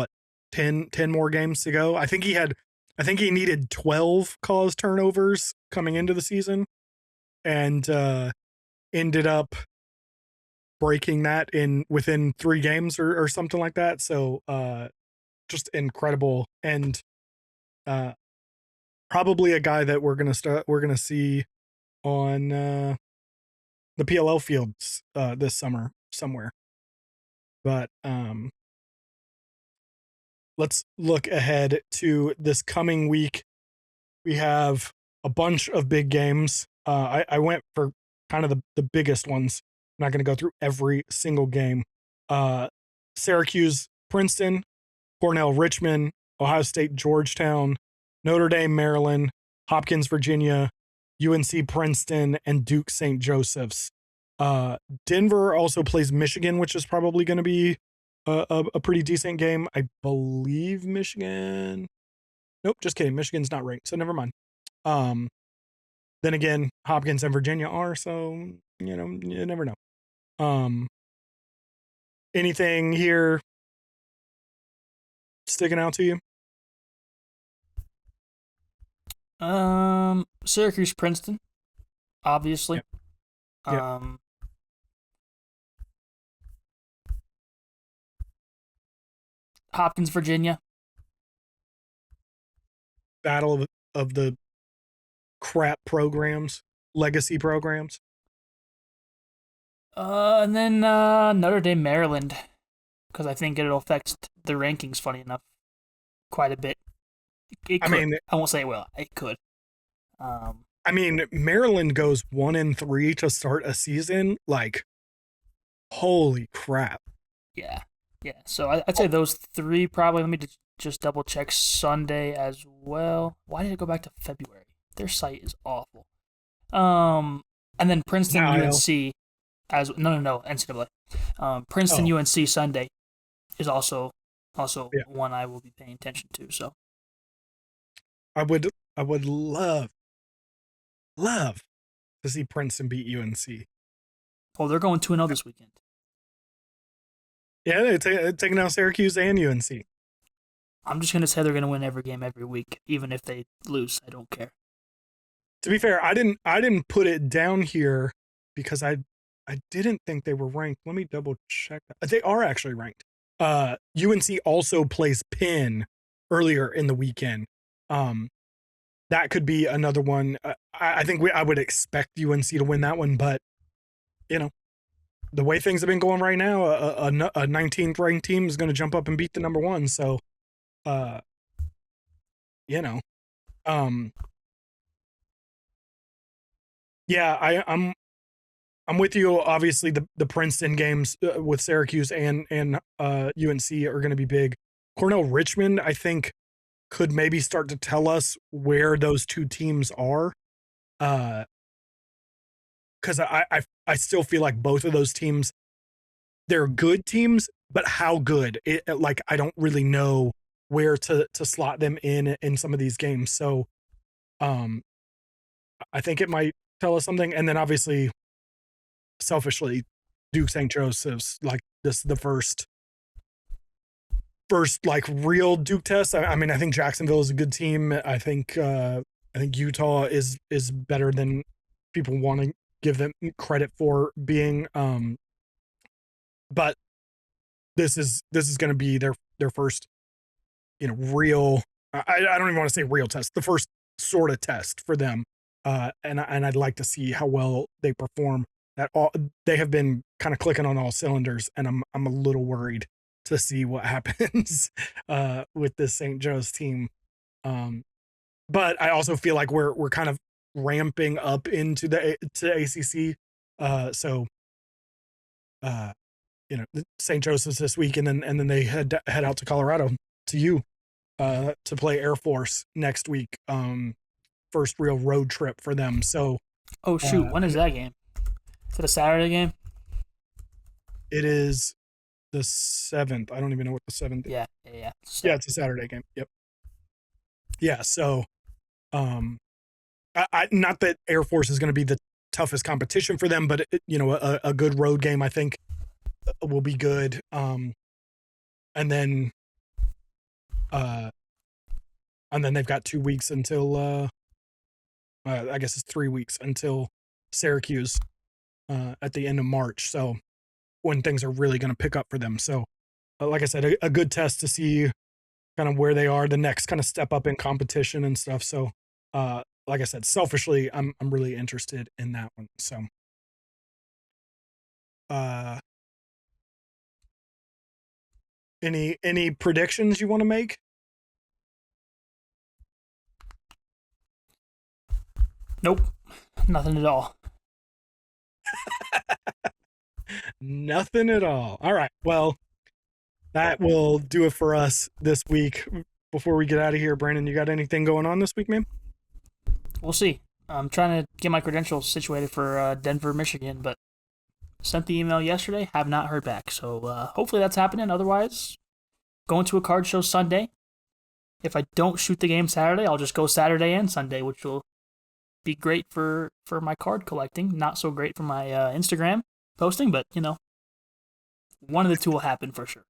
10 more games to go. I think he needed 12 caused turnovers coming into the season, and ended up breaking that within 3 games or something like that. So just incredible, and probably a guy that we're gonna see on the PLL fields this summer somewhere. But let's look ahead to this coming week. We have a bunch of big games. I went for kind of the biggest ones. I'm not going to go through every single game. Syracuse, Princeton, Cornell, Richmond, Ohio State, Georgetown, Notre Dame, Maryland, Hopkins, Virginia, UNC, Princeton, and Duke, St. Joseph's. Denver also plays Michigan, which is probably going to be a pretty decent game. I believe Michigan. Nope, just kidding. Michigan's not ranked, so never mind. Then again, Hopkins and Virginia are, so you never know. Anything here sticking out to you? Syracuse, Princeton, obviously. Yep. Hopkins, Virginia. Battle of the crap programs, legacy programs. And then Notre Dame, Maryland, because I think it'll affect the rankings. Funny enough, quite a bit. It could. I won't say it will. It could. I mean, Maryland goes 1-3 to start a season. Like, holy crap! Yeah. So I'd say those 3 probably. Let me just double check Sunday as well. Why did it go back to February? Their site is awful. And then Princeton, UNC as no NCAA. Princeton, UNC Sunday is also one I will be paying attention to. So I would love to see Princeton beat UNC. Oh, they're going 2-0 this weekend. Yeah, they're taking out Syracuse and UNC. I'm just gonna say they're gonna win every game every week, even if they lose. I don't care. To be fair, I didn't put it down here because I didn't think they were ranked. Let me double check that. They are actually ranked. UNC also plays Penn earlier in the weekend. That could be another one. I think I would expect UNC to win that one, but the way things have been going right now, a 19th ranked team is going to jump up and beat the number 1. So, yeah, I'm with you. Obviously, the Princeton games with Syracuse and UNC are going to be big. Cornell, Richmond, I think, could maybe start to tell us where those 2 teams are. Because I still feel like both of those teams, they're good teams, but how good? Like, I don't really know where to slot them in some of these games. So, I think it might tell us something. And then obviously, selfishly, Duke St. Joseph's, like, this the first like real Duke test. I mean, I think Jacksonville is a good team. I think Utah is better than people want to give them credit for being. But this is going to be their first, real. I don't even want to say real test. The first sort of test for them. And I'd like to see how well they perform. They have been kind of clicking on all cylinders, and I'm a little worried to see what happens with this St. Joe's team. But I also feel like we're kind of ramping up into the ACC. So St. Joseph's this week, and then they head out to Colorado to play Air Force next week. First real road trip for them. So oh shoot, when is that game? Is it a Saturday game? It is the 7th. I don't even know what the 7th is. Yeah. Yeah, it's a Saturday game. Yep. Yeah, so I not that Air Force is going to be the toughest competition for them, but a good road game I think will be good. And then they've got 2 weeks until I guess it's 3 weeks until Syracuse at the end of March. So when things are really going to pick up for them. So like I said, a good test to see kind of where they are, the next kind of step up in competition and stuff. So like I said, selfishly, I'm really interested in that one. So any predictions you want to make? Nope. Nothing at all. Nothing at all. All right. Well, that will do it for us this week. Before we get out of here, Brandon, you got anything going on this week, man? We'll see. I'm trying to get my credentials situated for Denver, Michigan, but sent the email yesterday, have not heard back. So hopefully that's happening. Otherwise, going to a card show Sunday. If I don't shoot the game Saturday, I'll just go Saturday and Sunday, which will be great for my card collecting. Not so great for my Instagram posting, but, one of the two will happen for sure.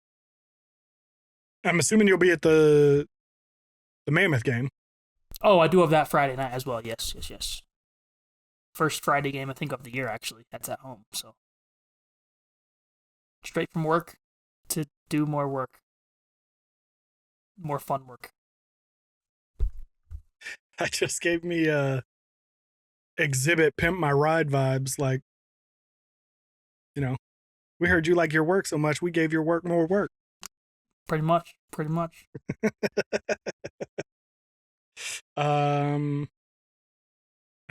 I'm assuming you'll be at the Mammoth game. Oh, I do have that Friday night as well. Yes. First Friday game, I think, of the year, actually. That's at home, so. Straight from work to do more work. More fun work. That just gave me exhibit Pimp My Ride vibes. Like, we heard you like your work so much, we gave your work more work. Pretty much. I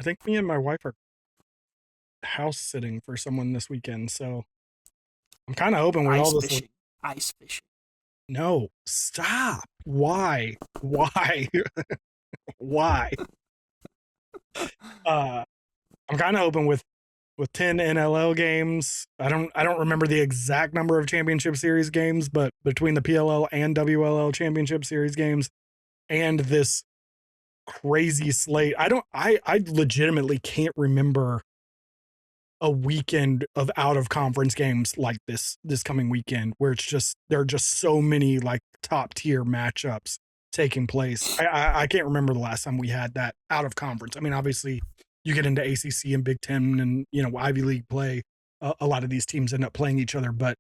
think me and my wife are house sitting for someone this weekend, so I'm kind of hoping with all this. Ice fishing. No, stop. Why? Why? I'm kind of hoping with 10 NLL games. I don't remember the exact number of championship series games, but between the PLL and WLL championship series games and this crazy slate, I legitimately can't remember a weekend of out of conference games like this coming weekend, where there are just so many like top tier matchups taking place. I can't remember the last time we had that out of conference. I mean, obviously you get into ACC and Big Ten and Ivy League play. A lot of these teams end up playing each other, but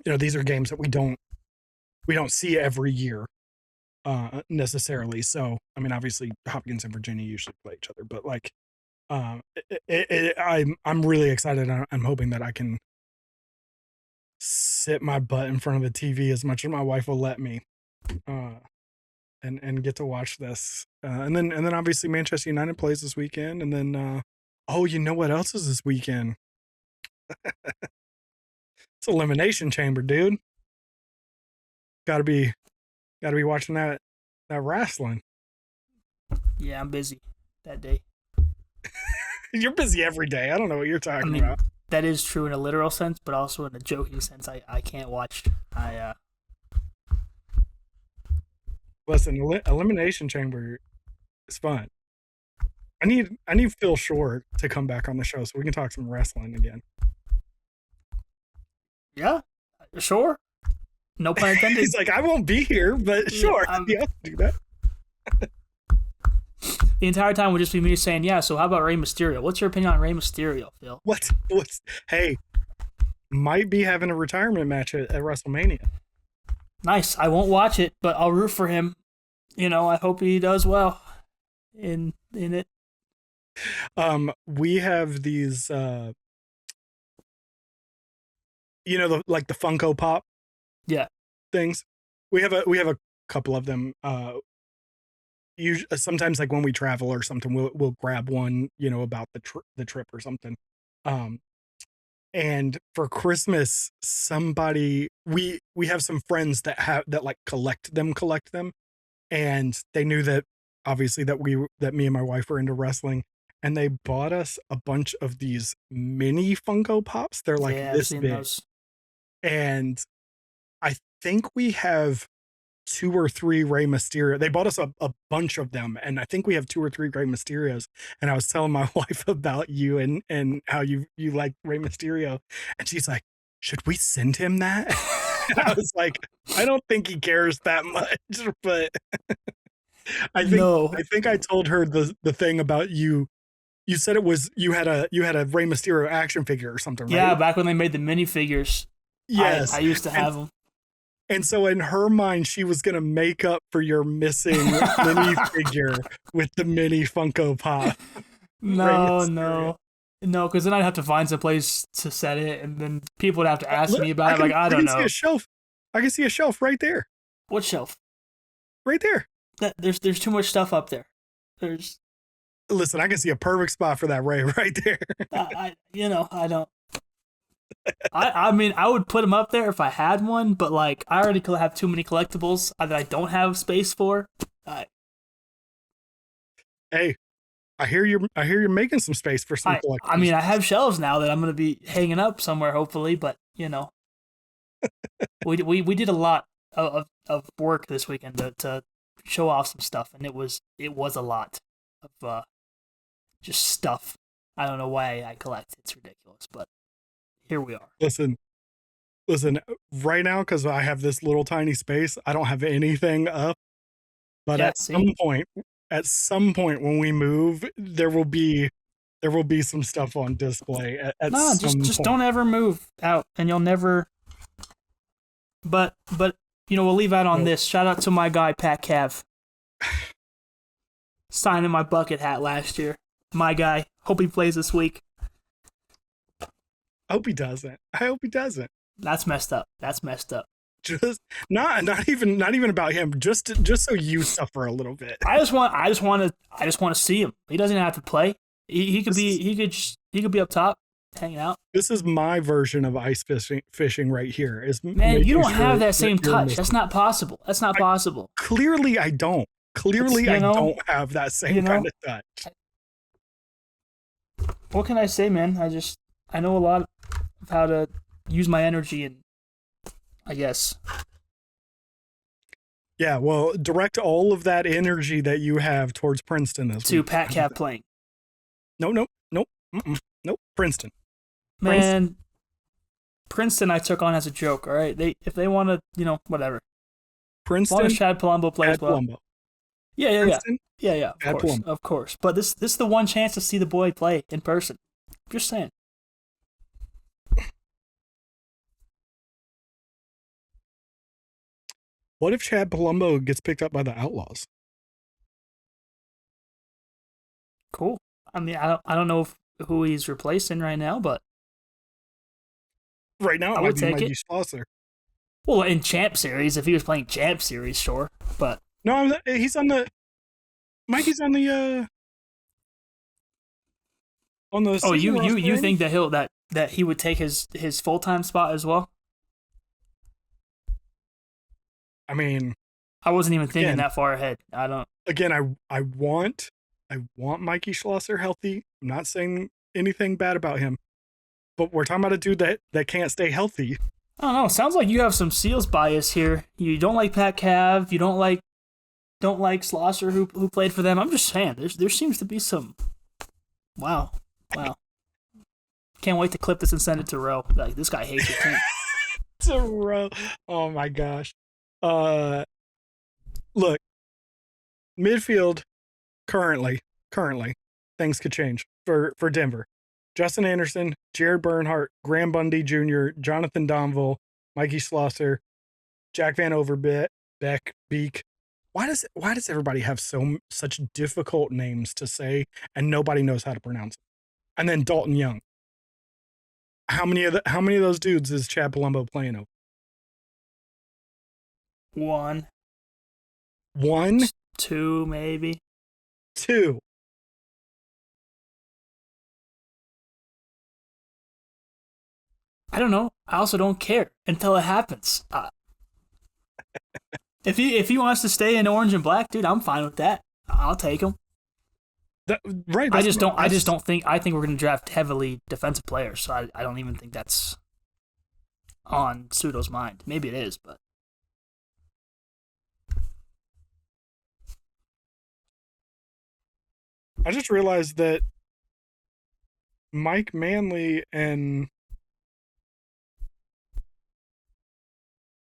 these are games that we don't see every year necessarily. So I mean, obviously Hopkins and Virginia usually play each other, but like I'm really excited. I'm hoping that I can sit my butt in front of the TV as much as my wife will let me, and get to watch this. And then obviously Manchester United plays this weekend, and then you know what else is this weekend? It's Elimination Chamber, dude. Gotta be watching that wrestling. Yeah, I'm busy that day. You're busy every day. I don't know what you're talking about. That is true in a literal sense, but also in a joking sense. I can't watch. Listen, Elimination Chamber is fun. I need Phil Short to come back on the show so we can talk some wrestling again. Yeah, sure. No pun intended. He's like, I won't be here, but sure. Yeah, do that. The entire time would just be me saying, yeah, so how about Rey Mysterio? What's your opinion on Rey Mysterio, Phil? Hey, might be having a retirement match at WrestleMania. Nice. I won't watch it, but I'll root for him. I hope he does well in it. We have these, the Funko Pop, things. We have a couple of them. Usually, sometimes like when we travel or something, we'll grab one, about the trip or something. And for Christmas, we have some friends that like collect them, and they knew that obviously that me and my wife were into wrestling, and they bought us a bunch of these mini Funko Pops. They're like this big, and I think we have 2 or 3 Rey Mysterio. They bought us a bunch of them, and I think we have 2 or 3 Rey Mysterios. And I was telling my wife about you and how you like Rey Mysterio, and she's like, "Should we send him that?" And I was like, "I don't think he cares that much," but I think I told her the thing about you. You said it was you had a Rey Mysterio action figure or something, right? Yeah, back when they made the minifigures. Yes, I used to have them. And so in her mind, she was gonna make up for your missing minifigure with the mini Funko Pop. No, because then I'd have to find some place to set it, and then people would have to ask me about it. Like, I don't know. See a shelf. I can see a shelf right there. What shelf? Right there. There's too much stuff up there. Listen, I can see a perfect spot for that Ray right there. I don't. I mean, I would put them up there if I had one, but like, I already have too many collectibles that I don't have space for. Hey, I hear you're making some space for some collectibles. I mean, I have shelves now that I'm gonna be hanging up somewhere, hopefully. But we did a lot of work this weekend to show off some stuff, and it was a lot of just stuff. I don't know why I collect. It's ridiculous, but here we are. Listen, right now, because I have this little tiny space, I don't have anything up. But at some point when we move, there will be some stuff on display. Just don't ever move out, and you'll never. But we'll leave out on this. Shout out to my guy Pat Cav, signing my bucket hat last year. My guy. Hope he plays this week. I hope he doesn't. That's messed up. Just not even about him. Just so you suffer a little bit. I just want to see him. He doesn't have to play. He could be up top, hanging out. This is my version of ice fishing right here. Man, you don't have that same touch. That's not possible. Clearly, I don't. I don't have that same kind of touch. What can I say, man? I know a lot of how to use my energy, and I guess. Yeah, well, direct all of that energy that you have towards Princeton to Pat Cav playing. Nope. Princeton. Man, Princeton I took on as a joke. All right, if they want to, whatever. Princeton. As long as Chad Palumbo plays well. Palumbo. Yeah. Princeton, Yeah. Of course. But this is the one chance to see the boy play in person. Just saying. What if Chad Palumbo gets picked up by the Outlaws? Cool. I mean, I don't know who he's replacing right now, but right now it might be Mikey Schlosser. Well, in Champ Series, if he was playing Champ Series, sure, but no, he's on the. Mikey's on the. On the. Oh, you think that that he would take his full-time spot as well? I mean, I wasn't even thinking that far ahead. I don't. Again, I want Mikey Schlosser healthy. I'm not saying anything bad about him, but we're talking about a dude that can't stay healthy. I don't know. Sounds like you have some Seals bias here. You don't like Pat Cav. You don't like Schlosser who played for them. I'm just saying, there seems to be some. Wow. Can't wait to clip this and send it to Roe. Like, this guy hates your team. To Roe. Oh my gosh. Look, midfield currently things could change for Denver. Justin Anderson, Jared Bernhardt, Graham Bundy Jr., Jonathan Donville, Mikey Schlosser, Jack Van Overbeek. Why does everybody have such difficult names to say and nobody knows how to pronounce it? And then Dalton Young. How many of those dudes is Chad Palumbo playing over? One? 2, maybe. 2. I don't know. I also don't care until it happens. If he wants to stay in orange and black, dude, I'm fine with that. I'll take him. Right. I just don't think. I think we're going to draft heavily defensive players. So I don't even think that's on Pseudo's mind. Maybe it is, but I just realized that Mike Manley and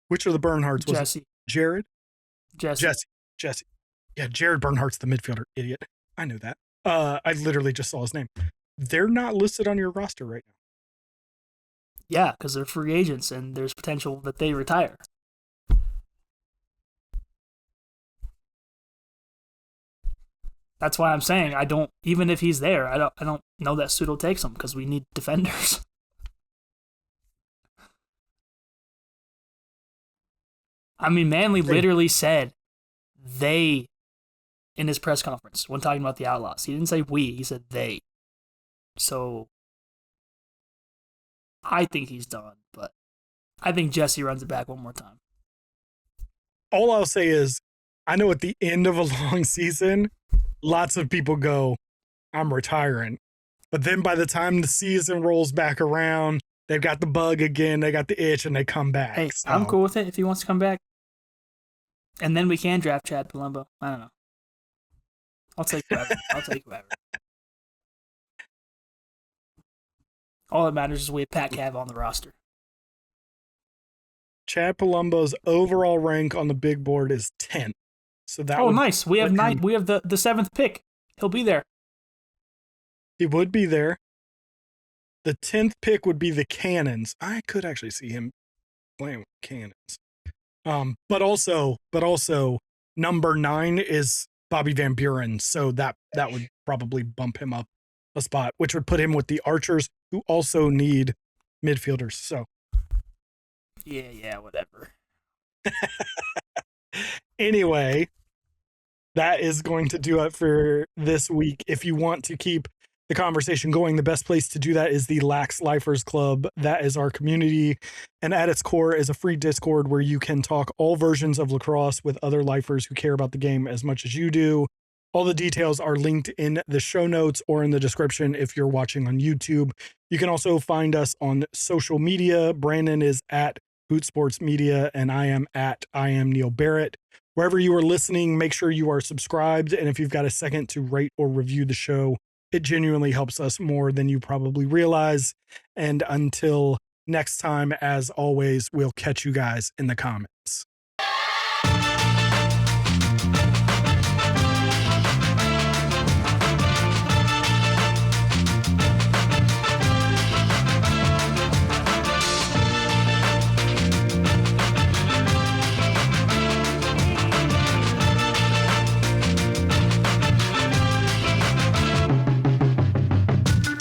which of the Bernhardts was Jesse. it? Jared? Jesse. Jesse. Yeah, Jared Bernhardt's the midfielder. Idiot. I knew that. I literally just saw his name. They're not listed on your roster right now. Yeah, because they're free agents and there's potential that they retire. That's why I'm saying I don't. Even if he's there, I don't know that Sudo takes him because we need defenders. I mean, Manley literally said they in his press conference when talking about the Outlaws. He didn't say we. He said they. So I think he's done, but I think Jesse runs it back one more time. All I'll say is, I know at the end of a long season, lots of people go, I'm retiring. But then by the time the season rolls back around, they've got the bug again, they got the itch, and they come back. Hey, so. I'm cool with it if he wants to come back. And then we can draft Chad Palumbo. I don't know. I'll take whoever. All that matters is we have Pat Cav on the roster. Chad Palumbo's overall rank on the big board is 10th. So that nice. We have the 7th pick. He'll be there. He would be there. The 10th pick would be the Cannons. I could actually see him playing with Cannons. But also number 9 is Bobby Van Buren, so that would probably bump him up a spot, which would put him with the Archers, who also need midfielders. So yeah, whatever. Anyway, that is going to do it for this week. If you want to keep the conversation going, the best place to do that is the Lax Lifers Club. That is our community, and at its core is a free Discord where you can talk all versions of lacrosse with other lifers who care about the game as much as you do. All the details are linked in the show notes or in the description if you're watching on YouTube. You can also find us on social media. Brandon is at Boot Sports Media, and I am Neil Barrett. Wherever you are listening, make sure you are subscribed, and if you've got a second to rate or review the show, it genuinely helps us more than you probably realize. And until next time, as always, we'll catch you guys in the comments.